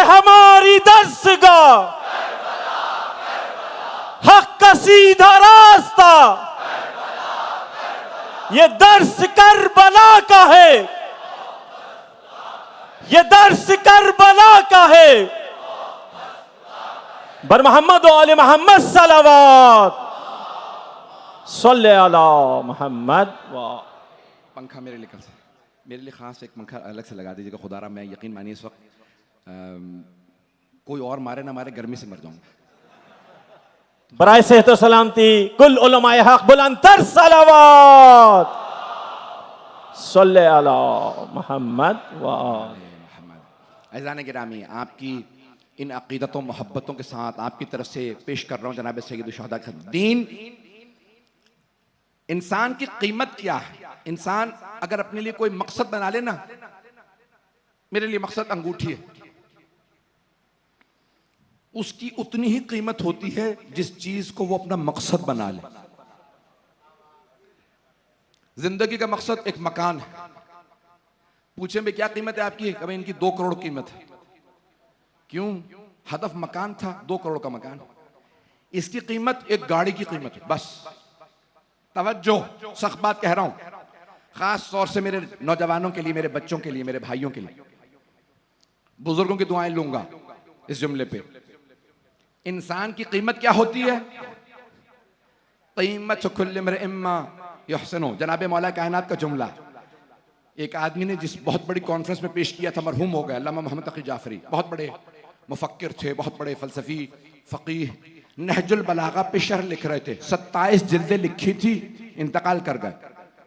Speaker 1: हमारी दस्तगाह, हक का सीधा रास्ता, ये दर्स करबला का है, ये दर्स करबला का है। बर मोहम्मद व आले मोहम्मद सलावत, सल्ले अला मोहम्मद।
Speaker 2: पंखा मेरे लिए खास एक पंखा अलग से लगा दीजिएगा खुदारा। मैं यकीन मानिए इस वक्त कोई और मारे ना मारे गर्मी से मर जाऊंगा।
Speaker 1: बराए सेहत व सलामती कुल उलमाए हक बुलंदतर सलावत, सल्ले अला मोहम्मद व
Speaker 2: मोहम्मद। अज़ान गिरामी, आपकी इन अकीदतों मोहब्बतों के साथ आपकी तरफ से पेश कर रहा हूं जनाब सैयद शुहदा का दीन। इंसान की कीमत क्या है? इंसान अगर अपने लिए कोई मकसद बना ले ना, मेरे लिए मकसद अंगूठी है, उसकी उतनी ही कीमत होती है जिस चीज को वो अपना मकसद बना ले। जिंदगी का मकसद एक मकान है, पूछे भाई क्या कीमत है आपकी? कभी इनकी 2 करोड़ कीमत है। क्यों? हदफ मकान था, 2 करोड़ का मकान। इसकी कीमत एक गाड़ी की कीमत है बस। तवज्जो, सख्त बात कह रहा हूं, खास तौर से मेरे नौजवानों के लिए, मेरे बच्चों के लिए, मेरे भाइयों के लिए, बुजुर्गों की दुआएं लूंगा इस जुमले पे। इंसान की कीमत क्या होती है? कीमत कुल्ल इम्मा युहसिनु, जनाब मौला कायनात का जुमला। एक आदमी ने जिस बहुत बड़ी कॉन्फ्रेंस में पेश किया था, मरहूम हो गया, अल्लामा मोहम्मद तकी जाफरी, बहुत बड़े मुफक्किर थे, बहुत बड़े फलसफी फकीह, नहजुल बलागा पे शरह लिख रहे थे। 27 जिल्दें लिखी थी, इंतकाल कर गए,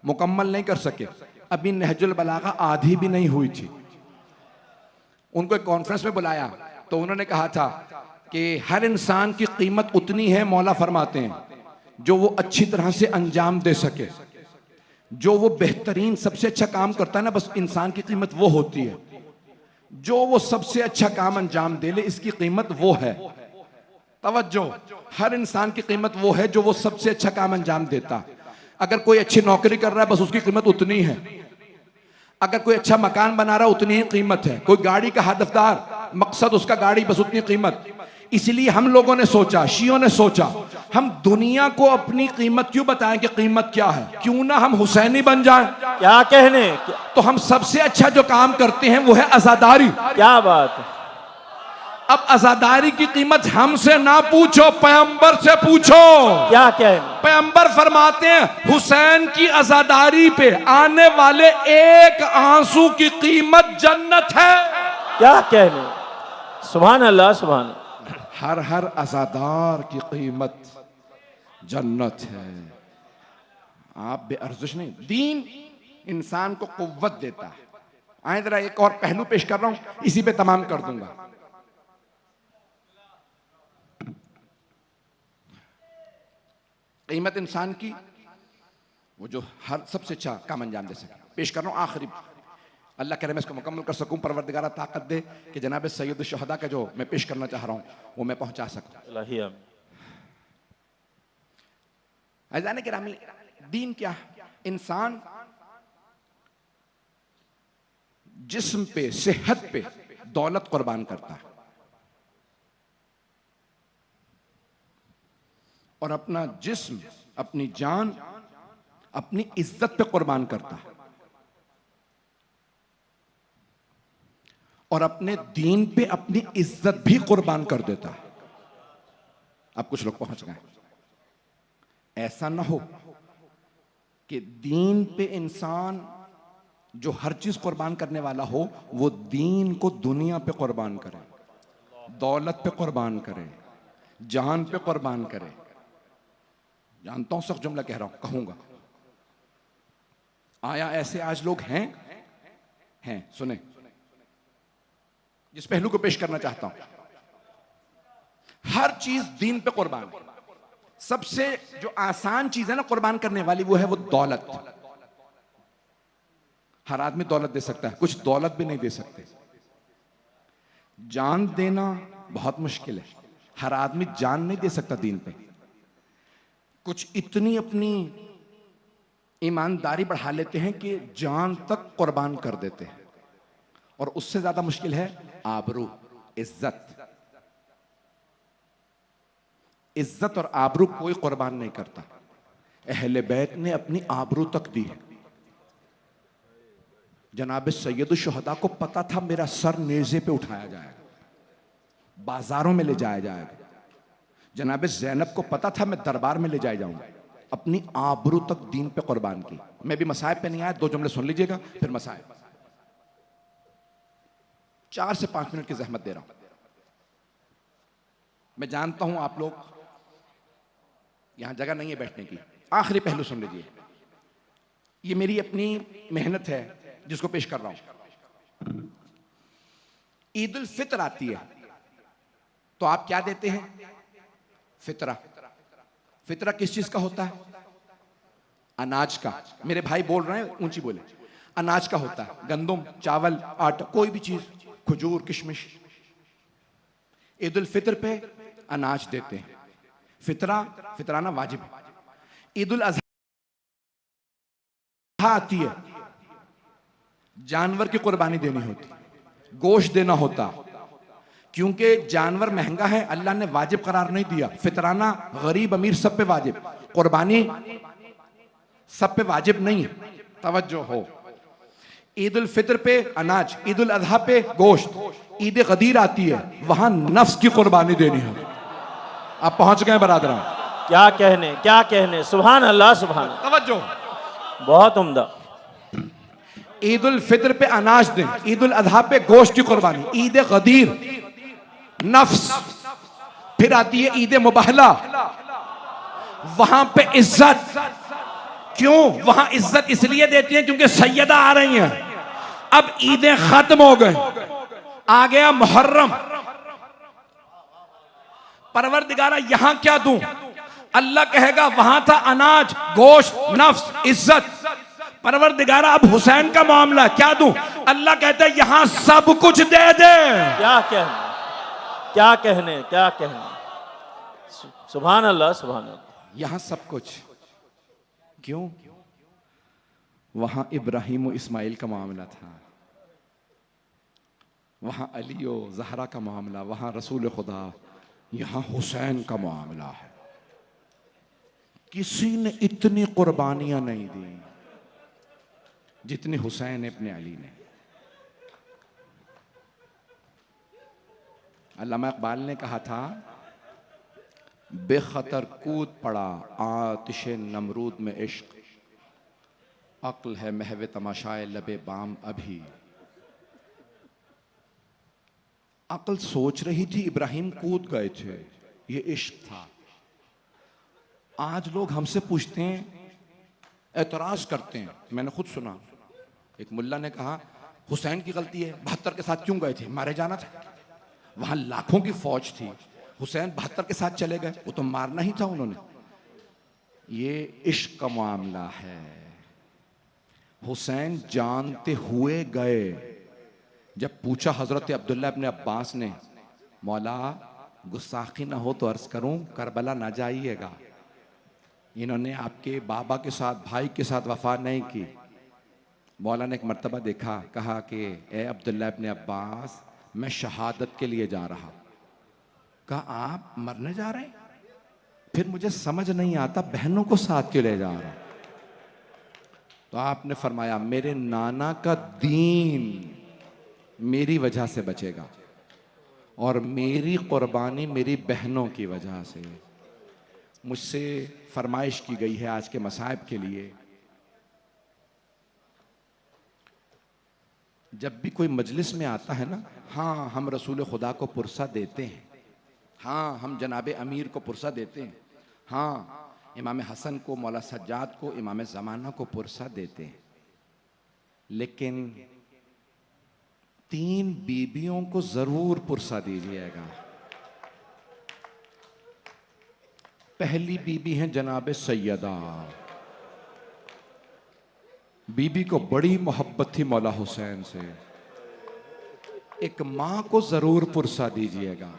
Speaker 2: मुकम्मल नहीं कर सके। अभी नहजुल बलागा आधी भी नहीं हुई थी। उनको एक कॉन्फ्रेंस में बुलाया तो उन्होंने कहा था कि हर इंसान की कीमत उतनी है, मौला फरमाते हैं, जो वो अच्छी तरह से अंजाम दे सके। जो वो बेहतरीन सबसे अच्छा काम करता है ना, बस इंसान की कीमत वो होती है। जो वो सबसे अच्छा काम अंजाम दे ले, इसकी कीमत वो है। तवज्जो, हर इंसान की कीमत वो है जो वो सबसे अच्छा काम अंजाम देता। अगर कोई अच्छी नौकरी कर रहा है, बस उसकी कीमत उतनी है। अगर कोई अच्छा मकान बना रहा है, उतनी ही कीमत है। कोई गाड़ी का हदफदार, मकसद उसका गाड़ी, बस उतनी कीमत। इसलिए हम लोगों ने सोचा, शियों ने सोचा, हम दुनिया को अपनी कीमत क्यों बताएं कि कीमत क्या है? क्यों ना हम हुसैनी बन जाएं?
Speaker 1: क्या कहने?
Speaker 2: तो हम सबसे अच्छा जो काम करते हैं वो है अज़ादारी।
Speaker 1: क्या बात है?
Speaker 2: अब अज़ादारी की कीमत हमसे ना पूछो, पैगंबर से पूछो।
Speaker 1: क्या कहने?
Speaker 2: पैगंबर फरमाते हैं हुसैन की अज़ादारी पे आने वाले एक आंसू की कीमत जन्नत है।
Speaker 1: क्या कहने? सुभान अल्लाह, सुभान अल्लाह।
Speaker 2: हर अज़ादार की कीमत जन्नत है। आप बेअर्जिश नहीं। दीन इंसान को कुव्वत देता है। आए जरा एक और पहलू पेश कर रहा हूं, इसी पे तमाम कर दूंगा। कीमत इंसान की वो जो हर सबसे अच्छा काम अंजाम दे सके। पेश कर रहा हूं आखिरी, अल्लाह करे मैं इसको मुकम्मल कर सकूं, परवरदिगारा ताकत दे कि जनाब सैयद शुहदा का जो मैं पेश करना चाह रहा हूं वो मैं पहुंचा सकूं। अज़ान गिरामी, दीन क्या? इंसान जिस्म पे, सेहत पे दौलत कुर्बान करता है और अपना जिस्म, अपनी जान, अपनी इज्जत पे कुर्बान करता है और अपने दीन पे अपनी इज्जत भी कुर्बान कर देता है। अब कुछ लोग पहुंच गए। ऐसा ना हो कि दीन पे इंसान जो हर चीज कुर्बान करने वाला हो, वो दीन को दुनिया पे कुर्बान करे, दौलत पे कुर्बान करे, जान पे कुर्बान करे। जानता हूं सख्त जुमला कह रहा हूं, कहूंगा। आया ऐसे आज लोग हैं सुने, जिस पहलू को पेश करना चाहता हूं। हर चीज दीन पे कुर्बान। सबसे जो आसान चीज है ना कुर्बान करने वाली, वो है वो दौलत। हर आदमी दौलत दे सकता है, कुछ दौलत भी नहीं दे सकते। जान देना बहुत मुश्किल है, हर आदमी जान नहीं दे सकता दीन पे। कुछ इतनी अपनी ईमानदारी बढ़ा लेते हैं कि जान तक कुर्बान कर देते हैं। और उससे ज्यादा मुश्किल है आबरू। इज्जत, इज्जत और आबरू कोई कुर्बान नहीं करता। अहले बैत ने अपनी आबरू तक दी है। जनाब सैयद शुहदा को पता था मेरा सर नेज़े पे उठाया जाएगा, बाजारों में ले जाया जाएगा। जनाब ज़ैनब को पता था मैं दरबार में ले जाया जाऊंगा। अपनी आबरू तक दीन पे कुर्बान की। मैं भी मसाइब पे नहीं आया, 2 जुमले सुन लीजिएगा फिर मसाइब। 4 से 5 मिनट की जहमत दे रहा हूं। मैं जानता हूं आप लोग यहां जगह नहीं है बैठने की। आखिरी पहलू सुन लीजिए। ये मेरी अपनी मेहनत है जिसको पेश कर रहा हूं। ईद उल फित्र आती है तो आप क्या देते हैं? फितरा। फितरा किस चीज का होता है? अनाज का। मेरे भाई बोल रहे हैं, ऊंची बोले। अनाज का होता है, गंदम, चावल, आटा, कोई भी चीज, खजूर, किशमिश। ईद उल फित्र पे अनाज देते हैं। फितराना वाजिब है। ईद उल अज़हा आती है, जानवर की कुर्बानी देनी होती, गोश्त देना होता, क्योंकि जानवर महंगा है, अल्लाह ने वाजिब करार नहीं दिया। फितराना गरीब अमीर सब पे वाजिब, कुर्बानी सब पे वाजिब नहीं। तवज्जो हो। ईद उल फित्र पे अनाज, ईद उल अज़हा पे गोश्त। ईद गदीर आती है, वहां नफ्स की कुर्बानी देनी है। आप पहुंच गए बरादरान?
Speaker 1: क्या कहने, क्या कहने। सुभान अल्लाह, सुभान अल्लाह।
Speaker 2: तवज्जो,
Speaker 1: बहुत उम्दा।
Speaker 2: ईद उल फित्र पे अनाज दें, ईद उल अज़हा पे गोश्त की कुर्बानी। ईद गदीर नफ्स। फिर आती है ईद मुबाहला, वहां पे इज्जत। क्यों वहां इज्जत इसलिए देती है क्योंकि सैयदा आ रही हैं। अब ईदें खत्म हो गई, आ गया मुहर्रम। परवरदिगारा यहां क्या दूं? अल्लाह कहेगा वहां था अनाज, गोश्त, नफ्स, इज्जत। परवरदिगारा अब हुसैन का मामला क्या दूं? अल्लाह कहता है यहां सब कुछ दे दे।
Speaker 1: क्या कहने, क्या कहने, क्या कहने। सुभान अल्लाह, सुभान अल्लाह।
Speaker 2: यहां सब कुछ। क्यों? वहां इब्राहिम और इस्माइल का मामला था, वहां अली और जहरा का मामला, वहां रसूल खुदा, यहां हुसैन का मामला है। किसी ने इतनी कुर्बानियां नहीं दी जितनी हुसैन अपने अली ने। अल्लामा इकबाल ने कहा था, बेखतर कूद पड़ा आतिशे नमरूद में इश्क, अक्ल है महवे तमाशाए लबे बाम अभी। अक्ल सोच रही थी, इब्राहिम कूद गए थे, ये इश्क था। आज लोग हमसे पूछते हैं, एतराज करते हैं। मैंने खुद सुना, एक मुल्ला ने कहा हुसैन की गलती है, 72 के साथ क्यों गए थे? मारे जाना था। वहां लाखों की फौज थी, हुसैन 72 के साथ चले गए, वो तो मारना ही था उन्होंने। ये इश्क का मामला है। हुसैन जानते हुए गए। जब पूछा हजरत अब्दुल्ला इब्ने अब्बास ने, मौला गुस्साखी ना हो तो अर्ज करूं, करबला ना जाइएगा, इन्होंने आपके बाबा के साथ, भाई के साथ वफा नहीं की। मौला ने एक मर्तबा देखा, कहा कि ए अब्दुल्ला इब्ने अब्बास, मैं शहादत के लिए जा रहा। कहा आप मरने जा रहे हैं? फिर मुझे समझ नहीं आता बहनों को साथ क्यों ले जा रहा। तो आपने फरमाया, मेरे नाना का दीन मेरी वजह से बचेगा और मेरी कुर्बानी मेरी बहनों की वजह से। मुझसे फरमाइश की गई है आज के मसाइब के लिए, जब भी कोई मजलिस में आता है ना, हाँ हम रसूल खुदा को पुरसा देते हैं, हाँ हम जनाब अमीर को पुरसा देते हैं, हाँ इमाम हसन को, मौला सज्जाद को, इमाम ज़माना को पुरसा देते हैं, लेकिन 3 बीबियों को जरूर पुरसा दीजिएगा। पहली बीबी है जनाब सैयदा। बीबी को बड़ी मोहब्बत थी मौला हुसैन से। एक मां को जरूर पुरसा दीजिएगा।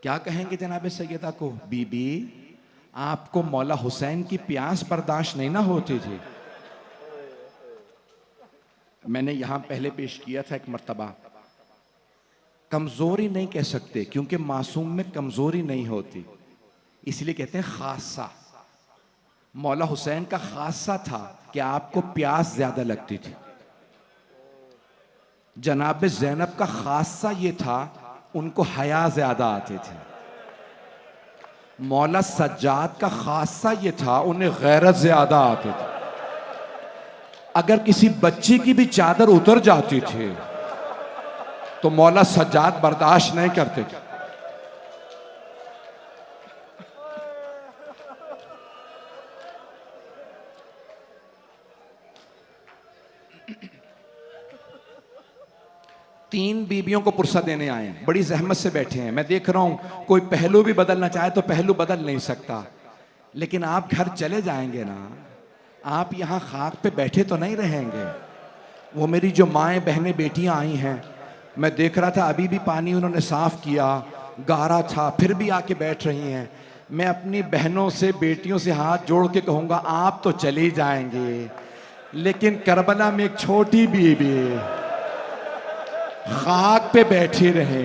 Speaker 2: क्या कहेंगे जनाब सैयदा को? बीबी आपको मौला हुसैन की प्यास बर्दाश्त नहीं ना होती थी। मैंने यहां पहले पेश किया था एक मर्तबा, कमजोरी नहीं कह सकते क्योंकि मासूम में कमजोरी नहीं होती, इसलिए कहते हैं खासा। मौला हुसैन का खासा था कि आपको प्यास ज्यादा लगती थी। जनाब ज़ैनब का खासा ये था, उनको हया ज्यादा आते थे। मौला सज्जाद का खासा ये था, उन्हें गैरत ज्यादा आते थे। अगर किसी बच्ची की भी चादर उतर जाती थी तो मौला सज्जाद बर्दाश्त नहीं करते थे। तीन बीबियों को पुरसा देने आए हैं, बड़ी जहमत से बैठे हैं। मैं देख रहा हूं कोई पहलू भी बदलना चाहे तो पहलू बदल नहीं सकता, लेकिन आप घर चले जाएंगे ना, आप यहां खाक पे बैठे तो नहीं रहेंगे। वो मेरी जो माएँ बहनें बेटियां आई हैं, मैं देख रहा था अभी भी पानी उन्होंने साफ किया, गारा था, फिर भी आके बैठ रही हैं। मैं अपनी बहनों से बेटियों से हाथ जोड़ के कहूंगा आप तो चले जाएंगे, लेकिन करबला में एक छोटी बीबी खाक पे बैठी रहे।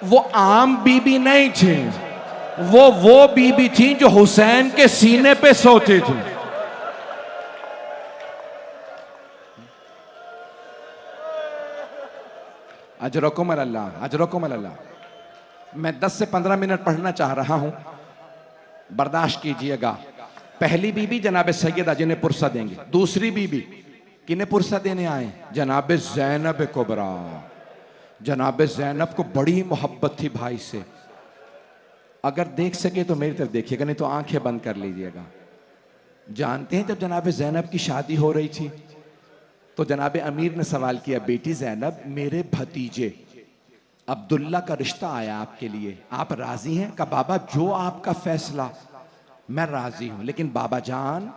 Speaker 2: वो आम बीबी नहीं थी, वो बीबी थी जो हुसैन के सीने पे सोती थी। अजरकुम अल्लाह, अजरकुम अल्लाह। मैं 10 से 15 मिनट पढ़ना चाह रहा हूं, बर्दाश्त कीजिएगा। पहली बीबी जनाब सैयदा जिन्हें पुरसा देंगे। दूसरी बीबी किन्हें पुरसा देने आए? जनाब ज़ैनब कुबरा। जनाब ज़ैनब को बड़ी मोहब्बत थी भाई से। अगर देख सके तो मेरी तरफ देखिएगा, नहीं तो आंखें बंद कर लीजिएगा। जानते हैं जब जनाब ज़ैनब की शादी हो रही थी तो जनाब अमीर ने सवाल किया, बेटी ज़ैनब, मेरे भतीजे अब्दुल्ला का रिश्ता आया आपके लिए, आप राजी हैं? का बाबा जो आपका फैसला, मैं राजी हूं, लेकिन बाबा जान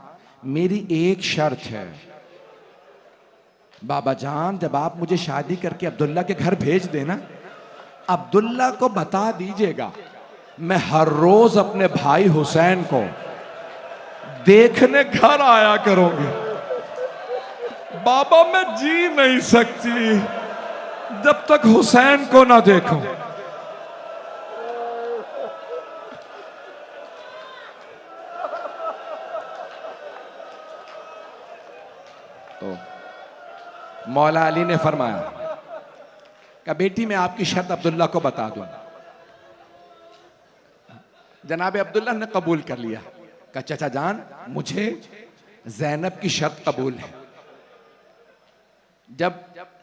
Speaker 2: मेरी एक शर्त है। बाबा जान जब आप मुझे शादी करके अब्दुल्ला के घर भेज देना, अब्दुल्ला को बता दीजिएगा मैं हर रोज अपने भाई हुसैन को देखने घर आया करूंगी। बाबा मैं जी नहीं सकती जब तक हुसैन को ना देखूं। तो मौला अली ने फरमाया कि बेटी मैं आपकी शर्त अब्दुल्ला को बता दूं। जनाब अब्दुल्ला ने कबूल कर लिया। कहा चाचा जान मुझे ज़ैनब की शर्त कबूल है। जब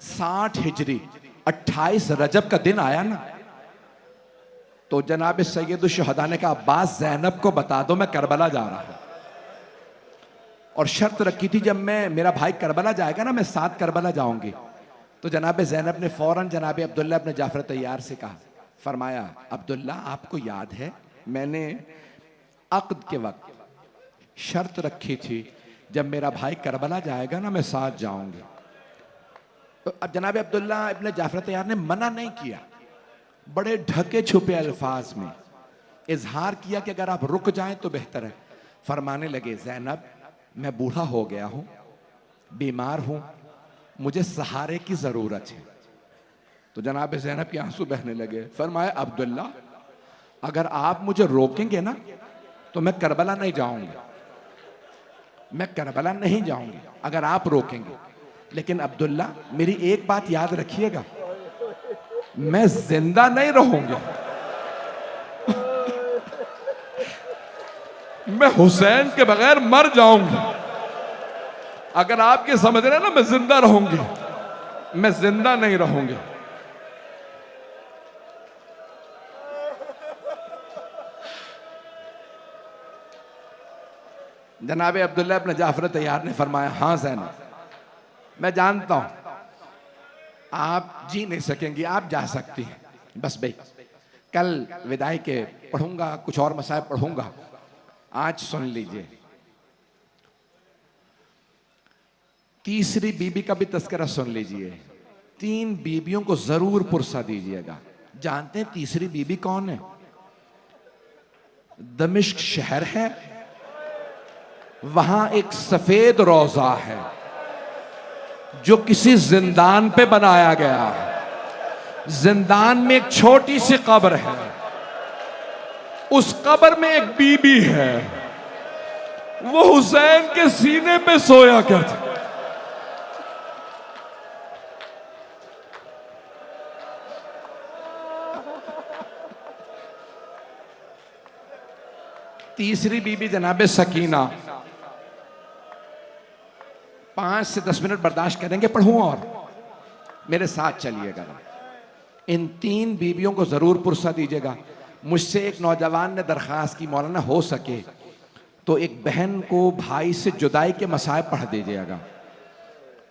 Speaker 2: 60 हिजरी 28 रजब का दिन आया ना, तो जनाब सैयद शुहदा ने कहा अब्बास ज़ैनब को बता दो मैं करबला जा रहा हूं। और शर्त रखी थी जब मेरा भाई करबला जाएगा ना, मैं साथ करबला जाऊंगी। तो जनाब ज़ैनब ने फौरन जनाब अब्दुल्ला अपने जाफर तैयार से कहा, फरमाया अब्दुल्ला आपको याद है मैंने अक़्द के वक्त शर्त रखी थी जब मेरा भाई करबला जाएगा ना मैं साथ जाऊंगी। तो अब जनाब अब्दुल्ला इब्ने जाफर तैयार ने मना नहीं किया, बड़े ढके छुपे अल्फाज में इजहार किया कि अगर आप रुक जाएं तो बेहतर है। फरमाने लगे ज़ैनब मैं बूढ़ा हो गया हूं, बीमार हूं, मुझे सहारे की जरूरत है। तो जनाब ज़ैनब के आंसू बहने लगे। फरमाया अब्दुल्ला अगर आप मुझे रोकेंगे ना तो मैं करबला नहीं जाऊंगी, मैं करबला नहीं जाऊंगी अगर आप रोकेंगे। लेकिन अब्दुल्ला मेरी एक बात याद रखिएगा, मैं जिंदा नहीं रहूंगा, मैं हुसैन के बगैर मर जाऊंगी। अगर आप ये समझ रहे हैं ना मैं जिंदा रहूंगी, मैं जिंदा नहीं रहूंगी। जनाब अब्दुल्ला अपने जाफर तैयार ने फरमाया हाँ ज़ैनब मैं जानता हूं आप जी नहीं सकेंगी, आप जा सकती हैं। बस भाई कल विदाई के पढ़ूंगा, कुछ और मसाइब पढ़ूंगा, आज सुन लीजिए। तीसरी बीबी का भी तस्करा सुन लीजिए। 3 बीबियों को जरूर पुरसा दीजिएगा। जानते हैं तीसरी बीबी कौन है? दमिश्क शहर है, वहां एक सफेद रोजा है, जो किसी जिंदान पे बनाया गया है। जिंदान में एक छोटी सी कब्र है, उस कब्र में एक बीबी है, वो हुसैन के सीने पे सोया करती। तीसरी बीबी जनाबे सकीना। 5 से 10 मिनट बर्दाश्त करेंगे, पढ़ूं और मेरे साथ चलिएगा। इन 3 बीबियों को जरूर पुरसा दीजिएगा। मुझसे एक नौजवान ने दरख्वास्त की, मौलाना हो सके तो एक बहन को भाई से जुदाई के मसाइब पढ़ दीजिएगा।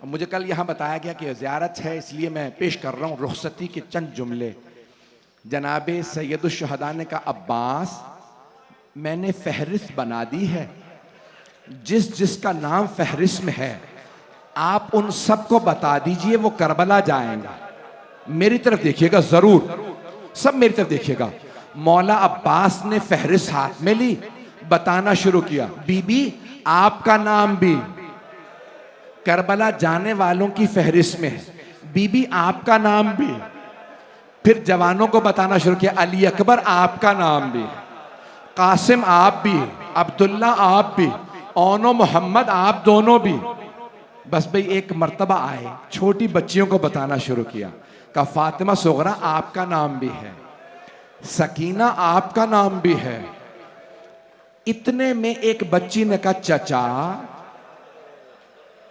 Speaker 2: मुझे कल यहाँ बताया गया कि ज़ियारत है, इसलिए मैं पेश कर रहा हूँ रुखसती के चंद जुमले। जनाबे सैयदुश्शहदा ने कहा, अब्बास मैंने फहरिस्त बना दी है, जिस जिसका नाम फहरिस्त में है आप उन सबको बता दीजिए, वो करबला जाएंगा। मेरी तरफ देखिएगा जरूर, सब मेरी तरफ देखिएगा। मौला अब्बास ने फहरिस्त हाथ में ली, बताना शुरू किया, बीबी आपका नाम भी करबला जाने वालों की फहरिस्त में है, बीबी आपका नाम भी। फिर जवानों को बताना शुरू किया, अली अकबर आपका नाम भी, कासिम आप भी, अब्दुल्ला आप भी, ओनो मोहम्मद आप दोनों भी। बस भाई एक मर्तबा आए, छोटी बच्चियों को बताना शुरू किया, कहा फातिमा सुगरा आपका नाम भी है, सकीना आपका नाम भी है। इतने में एक बच्ची ने कहा, चचा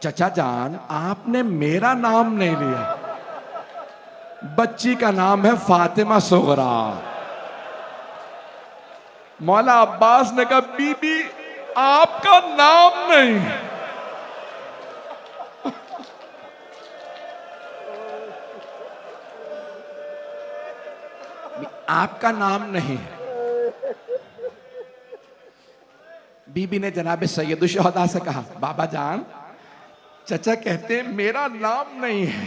Speaker 2: चचा जान आपने मेरा नाम नहीं लिया। बच्ची का नाम है फातिमा सुगरा। मौला अब्बास ने कहा, बीबी आपका नाम नहीं। आपका नाम नहीं है। बीबी ने जनाबे सैयदुश्शहदा से कहा, बाबा जान चचा कहते हैं मेरा नाम नहीं है।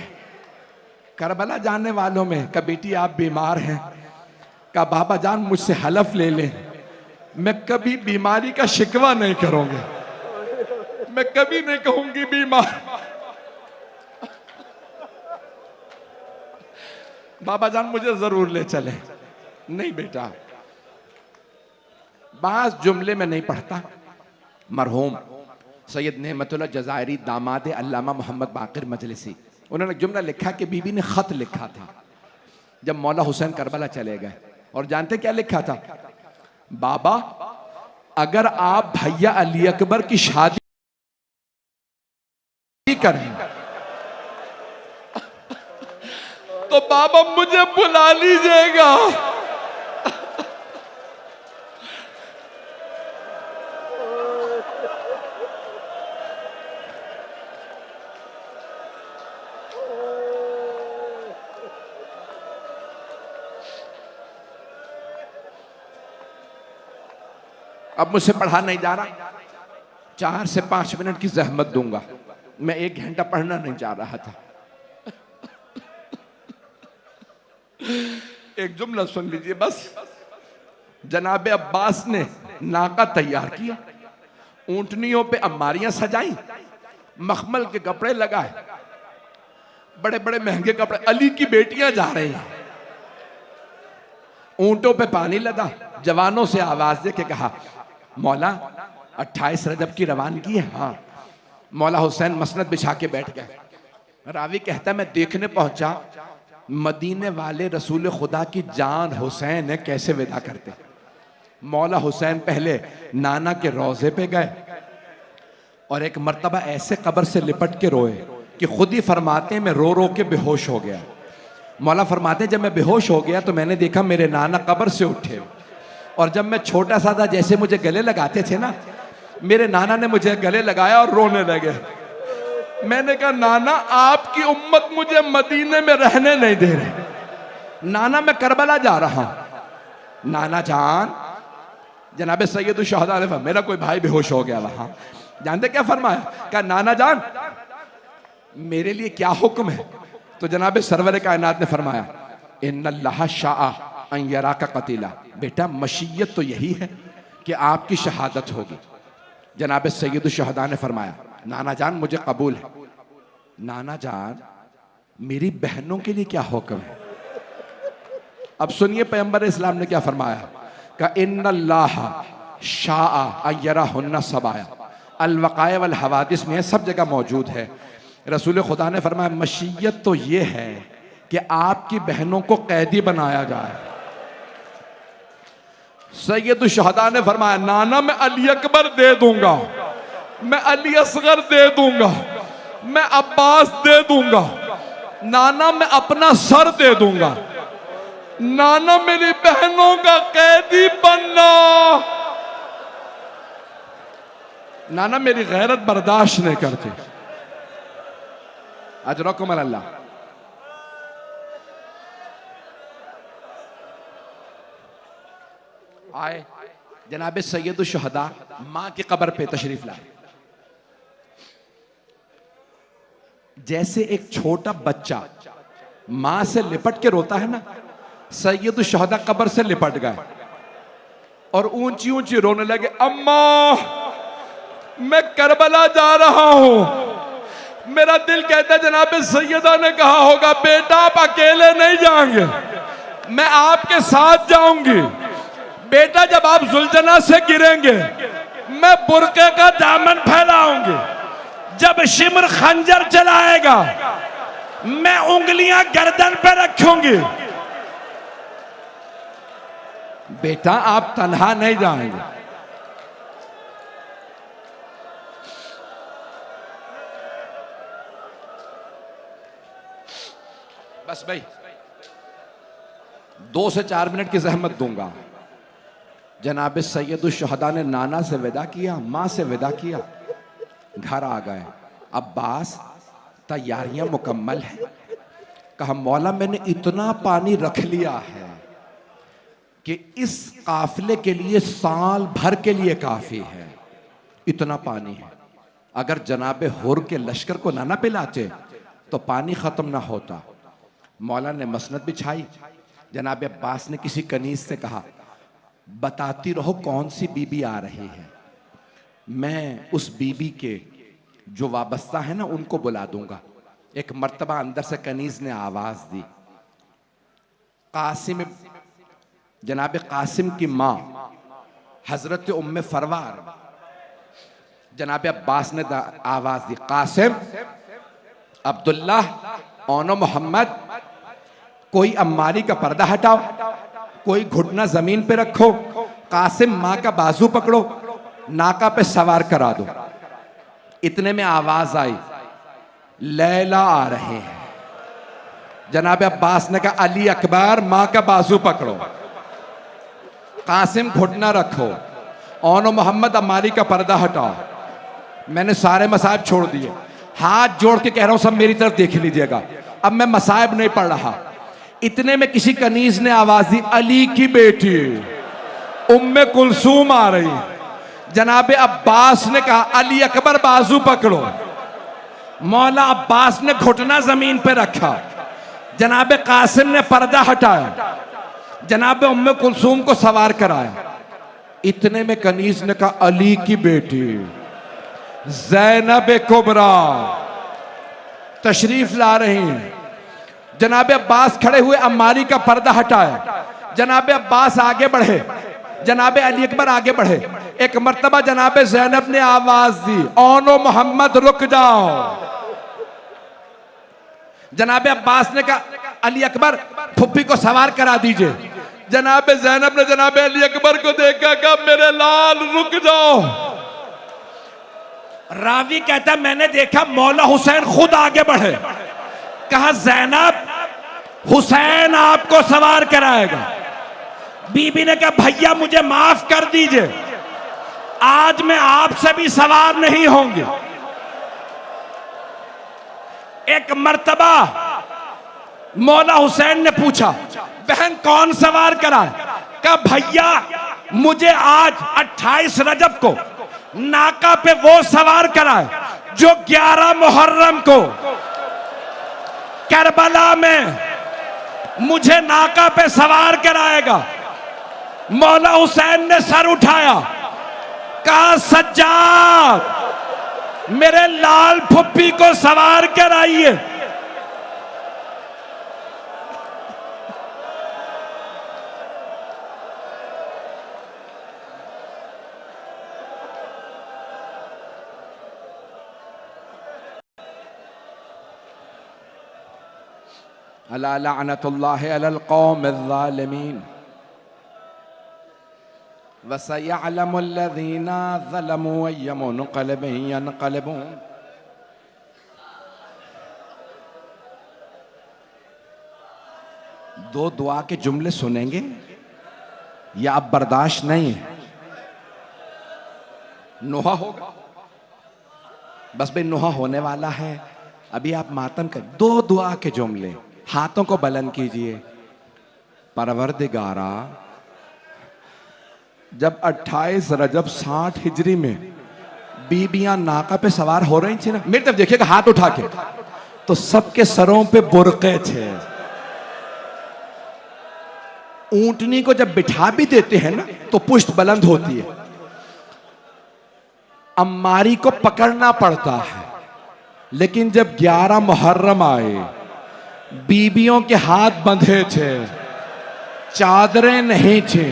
Speaker 2: करबला जाने वालों में का बेटी आप बीमार हैं, का बाबा जान मुझसे हलफ ले लें, मैं कभी बीमारी का शिकवा नहीं करूंगी, मैं कभी नहीं कहूंगी बीमार। बाबा जान मुझे जरूर ले चले। नहीं बेटा, बास जुमले में नहीं पढ़ता। मरहूम सैयद नेमतुल्लाह जज़ायरी दामाद अल्लामा मोहम्मद बाक़िर मजलिसी, उन्होंने जुमला लिखा कि बीबी ने खत लिखा था जब मौला हुसैन करबला चले गए, और जानते क्या लिखा था? बाबा अगर आप भैया अली अकबर की शादी करें तो बाबा मुझे बुला लीजिएगा। अब मुझसे पढ़ा नहीं जा रहा, 4 से 5 मिनट की जहमत दूंगा। मैं 1 घंटा पढ़ना नहीं चाह रहा था। एक जुमला सुन लीजिए बस। जनाबे अब्बास ने नाका तैयार किया, ऊंटनियों पे अम्मारियां सजाई, मखमल के कपड़े लगाए, बड़े बड़े महंगे कपड़े। अली की बेटियां जा रही हैं, ऊंटों पे पानी लगा। जवानों से आवाज दे के कहा, मौला 28 रजब की रवानगी है। हाँ। मौला हुसैन मसनद बिछा के बैठ गए। रावी कहता है मैं देखने पहुंचा, मदीने वाले रसूल खुदा की जान हुसैन है, कैसे विदा करते। मौला हुसैन पहले नाना के रोजे पे गए और एक मर्तबा ऐसे कब्र से लिपट के रोए कि खुद ही फरमाते हैं मैं रो रो के बेहोश हो गया। मौला फरमाते हैं जब मैं बेहोश हो गया तो मैंने देखा मेरे नाना कब्र से उठे, और जब मैं छोटा सा था जैसे मुझे गले लगाते थे ना, मेरे नाना ने मुझे गले लगाया और रोने लगे। मैंने कहा नाना आपकी उम्मत मुझे मदीने में रहने नहीं दे रहे, नाना मैं करबला जा रहा हूं। नाना जान, जनाबे सैयदुश्शहदा ने, मेरा कोई भाई बेहोश हो गया वहां। जानते क्या फरमाया? कहा नाना जान मेरे लिए क्या हुक्म है? तो जनाबे सरवर कायनात ने फरमाया इन्नल्लाह शाअ अन यराका कतीला, बेटा मशीयत तो यही है कि आपकी शहादत होगी। जनाबे सैयदुश्शहदा ने फरमाया नाना जान मुझे कबूल है। नाना जान मेरी बहनों के लिए क्या हुक्म है? अब सुनिए पैगंबर इस्लाम ने क्या फरमाया का इन्नल्लाह शाआ अयरहुन्ना सबाया, अल वक़ाया वल हवादिस में सब जगह मौजूद है। रसूल खुदा ने फरमाया मशीयत तो ये है कि आपकी बहनों को कैदी बनाया जाए। सैयद शहदा ने फरमाया नाना मैं अली अकबर दे दूंगा, मैं अली असगर दे दूंगा, मैं अब्बास दे दूंगा, नाना मैं अपना सर दे दूंगा, नाना मेरी बहनों का कैदी बनना, नाना मेरी गैरत बर्दाश्त नहीं करती। अजरकुम अल्लाह। आए जनाब सैयद शुहदा मां की कब्र पे तशरीफ लाए। जैसे एक छोटा बच्चा मां से लिपट के रोता है ना, सैयद शुहदा कब्र से लिपट गए और ऊंची ऊंची रोने लगे, अम्मा मैं करबला जा रहा हूं। मेरा दिल कहता है जनाब सैयदा ने कहा होगा बेटा आप अकेले नहीं जाएंगे, मैं आपके साथ जाऊंगी। बेटा जब आप जुल्जना से गिरेंगे मैं बुरके का दामन फैलाऊंगी, जब शिमर खंजर चलाएगा मैं उंगलियां गर्दन पे रखूंगी। बेटा आप तन्हा नहीं जाएंगे। बस भाई 2 से 4 मिनट की जहमत दूंगा। जनाब सैयद शुहदा ने नाना से विदा किया, मां से विदा किया, घर आ गए। अब्बास तैयारियां मुकम्मल है। कहा मौला मैंने इतना पानी रख लिया है कि इस काफिले के लिए साल भर के लिए काफी है, इतना पानी है। अगर जनाब हुर के लश्कर को ना पिलाते तो पानी खत्म ना होता। मौला ने मसनद बिछाई। जनाब अब्बास ने किसी कनीज से कहा बताती रहो कौन सी बीबी आ रही है, मैं उस बीबी के जो वाबस्ता है ना उनको बुला दूंगा। एक मर्तबा अंदर से कनीज ने आवाज दी। कासिम, जनाब कासिम की मां हजरत उम्मे फरवार, जनाब अब्बास ने आवाज दी कासिम, अब्दुल्ला, ओनो मोहम्मद, कोई अम्मारी का पर्दा हटाओ, कोई घुटना जमीन पे रखो, कासिम मां का बाजू पकड़ो, नाका पे सवार करा दो। इतने में आवाज आई लैला आ रहे हैं। जनाब अब्बास ने कहा अली अकबर मां का बाजू पकड़ो, कासिम घुटना रखो, ओनो मोहम्मद अम्मारी का पर्दा हटाओ। मैंने सारे मसाइब छोड़ दिए, हाथ जोड़ के कह रहा हूं सब मेरी तरफ देख लीजिएगा, अब मैं मसाइब नहीं पढ़ रहा। इतने में किसी कनीज ने आवाज दी अली की बेटी उम्मे कुलसूम आ रही। जनाब अब्बास ने कहा अली अकबर बाजू पकड़ो। मौला अब्बास ने घुटना जमीन पे रखा, जनाब कासिम ने पर्दा हटाया, जनाब उम्मे कुलसूम को सवार कराया। इतने में कनीज ने कहा अली की बेटी ज़ैनब कुबरा तशरीफ ला रही हैं। जनाब अब्बास खड़े हुए अम्मारी का पर्दा हटाया, जनाब अब्बास आगे बढ़े, जनाब अली अकबर आगे बढ़े। एक मर्तबा जनाब ज़ैनब ने आवाज दी ओनो मोहम्मद रुक जाओ। जनाब अब्बास ने कहा अली अकबर फुप्पी को सवार करा दीजिए। जनाब ज़ैनब ने जनाब अली अकबर को देखा, कहा मेरे लाल रुक जाओ। रावी कहता मैंने देखा मौला हुसैन खुद आगे बढ़े, कहा ज़ैनब हुसैन आपको सवार कराएगा। बीबी ने कहा भैया मुझे माफ कर दीजिए, आज मैं आपसे भी सवार नहीं होंगे। एक मर्तबा मौला हुसैन ने पूछा बहन कौन सवार कराए? कहा भैया मुझे आज 28 रजब को नाका पे वो सवार कराए जो 11 मुहर्रम को करबला में मुझे नाका पे सवार कराएगा। मौला हुसैन ने सर उठाया, कहा सज्जाद मेरे लाल फुप्पी को सवार कराइए। अला लअनतुल्लाहि अलल कौमिज़्ज़ालिमीन वसयअलमुल्लज़ीना ज़लमू अय्य मुनक़लिबिन यनक़लिबून। दो दुआ के जुमले सुनेंगे या अब बर्दाश्त नहीं है? नोहा होगा, बस भाई नोहा होने वाला है। अभी आप मातम कर, दो दुआ के जुमले, हाथों को बुलंद कीजिए। परवरदिगारा, जब 28 रजब 60 हिजरी में बीबियां नाका पे सवार हो रही थी ना, मेरी तरफ देखिएगा हाथ उठा के, तो सबके सरों पे बुर्के थे। ऊंटनी को जब बिठा भी देते हैं ना तो पुष्ट बुलंद होती है। अम्मारी को पकड़ना पड़ता है, लेकिन जब 11 मुहर्रम आए, बीबियों के हाथ बंधे थे, चादरें नहीं थी।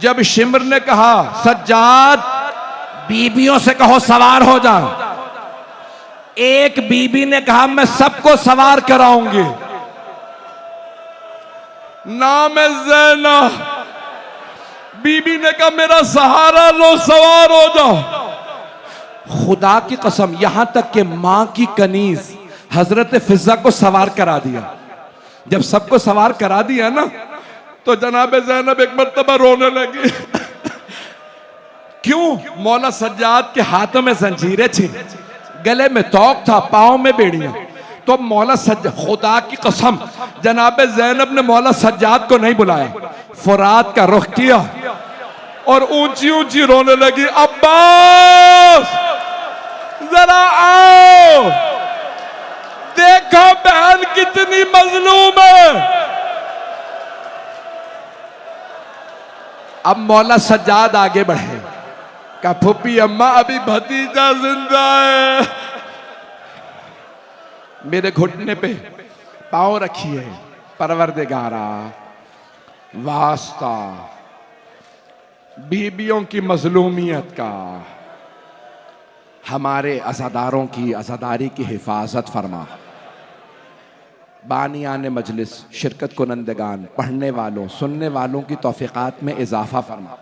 Speaker 2: जब शिमर ने कहा सज्जाद बीबियों से कहो सवार हो जाओ, एक बीबी ने कहा मैं सबको सवार कराऊंगी, नाम है ज़ैना। बीबी ने कहा मेरा सहारा लो, सवार हो जाओ। खुदा की कसम, यहां तक कि मां की कनीज हजरत फिजा को सवार करा दिया। जब सबको सवार करा दिया ना, तो जनाब ज़ैनब एक मर्तबा रोने लगी। क्यों? मौला सज्जाद के हाथों में जंजीरें थी, गले में तौक था, पांव में बेड़ियां। तो मौला सज्जाद, खुदा की कसम, जनाब ज़ैनब ने मौला सज्जाद को नहीं बुलाया, फुरात का रुख किया और ऊंची ऊंची रोने लगी, अब्बास जरा आओ, देखो बहन कितनी मजलूम है। अब मौला सज्जाद आगे बढ़े, कहा फूफी अम्मा अभी भतीजा जिंदा है, मेरे घुटने पे पांव रखिए। परवरदिगारा, वास्ता बीबियों की मजलूमियत का, हमारे अज़ादारों की अज़ादारी की हिफाजत फरमा। बानियान मजलिस, शिरकत कुनंदगान, पढ़ने वालों, सुनने वालों की तौफीकात में इजाफा फरमा।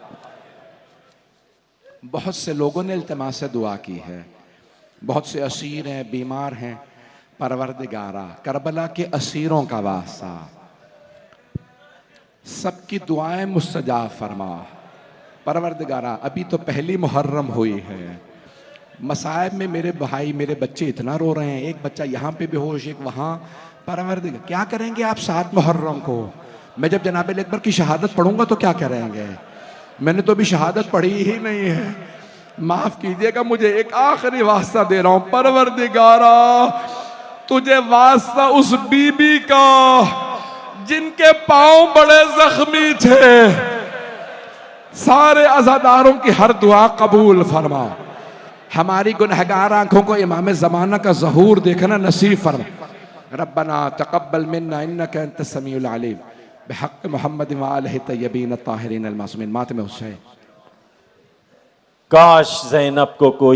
Speaker 2: बहुत से लोगों ने इल्तिमास से दुआ की है, बहुत से असीर हैं, बीमार हैं। परवरदिगारा, करबला के असीरों का वास्ता, सबकी दुआएं मुस्तजाब फरमा। परवरदिगारा, अभी तो पहली मुहर्रम हुई है, मसाइब में मेरे भाई, मेरे बच्चे इतना रो रहे हैं, एक बच्चा यहाँ पे बेहोश, एक वहाँ। परवरदिगार, क्या करेंगे आप 7 मुहर्रम को? मैं जब जनाब अकबर की शहादत पढ़ूंगा तो क्या करेंगे? मैंने तो अभी शहादत पढ़ी ही नहीं है, माफ कीजिएगा, मुझे एक आखिरी वास्ता दे रहा हूं। परवरदिगारा, तुझे वास्ता उस बीबी का जिनके पांव बड़े जख्मी थे, सारे अज़ादारों की हर दुआ कबूल फरमा। हमारी गुनहगार आंखों को इमाम ज़माना का ज़हूर देखना नसीब फरमा। रब्बना तक़ब्बल मिन्ना इन्नका अंतस समीउल अलीम बिहक़्क़ि मुहम्मद व आलिहि तय्यबीन अत्ताहिरीन अल मासूमीन। मातम हुसैन।
Speaker 1: काश ज़ैनब को कोई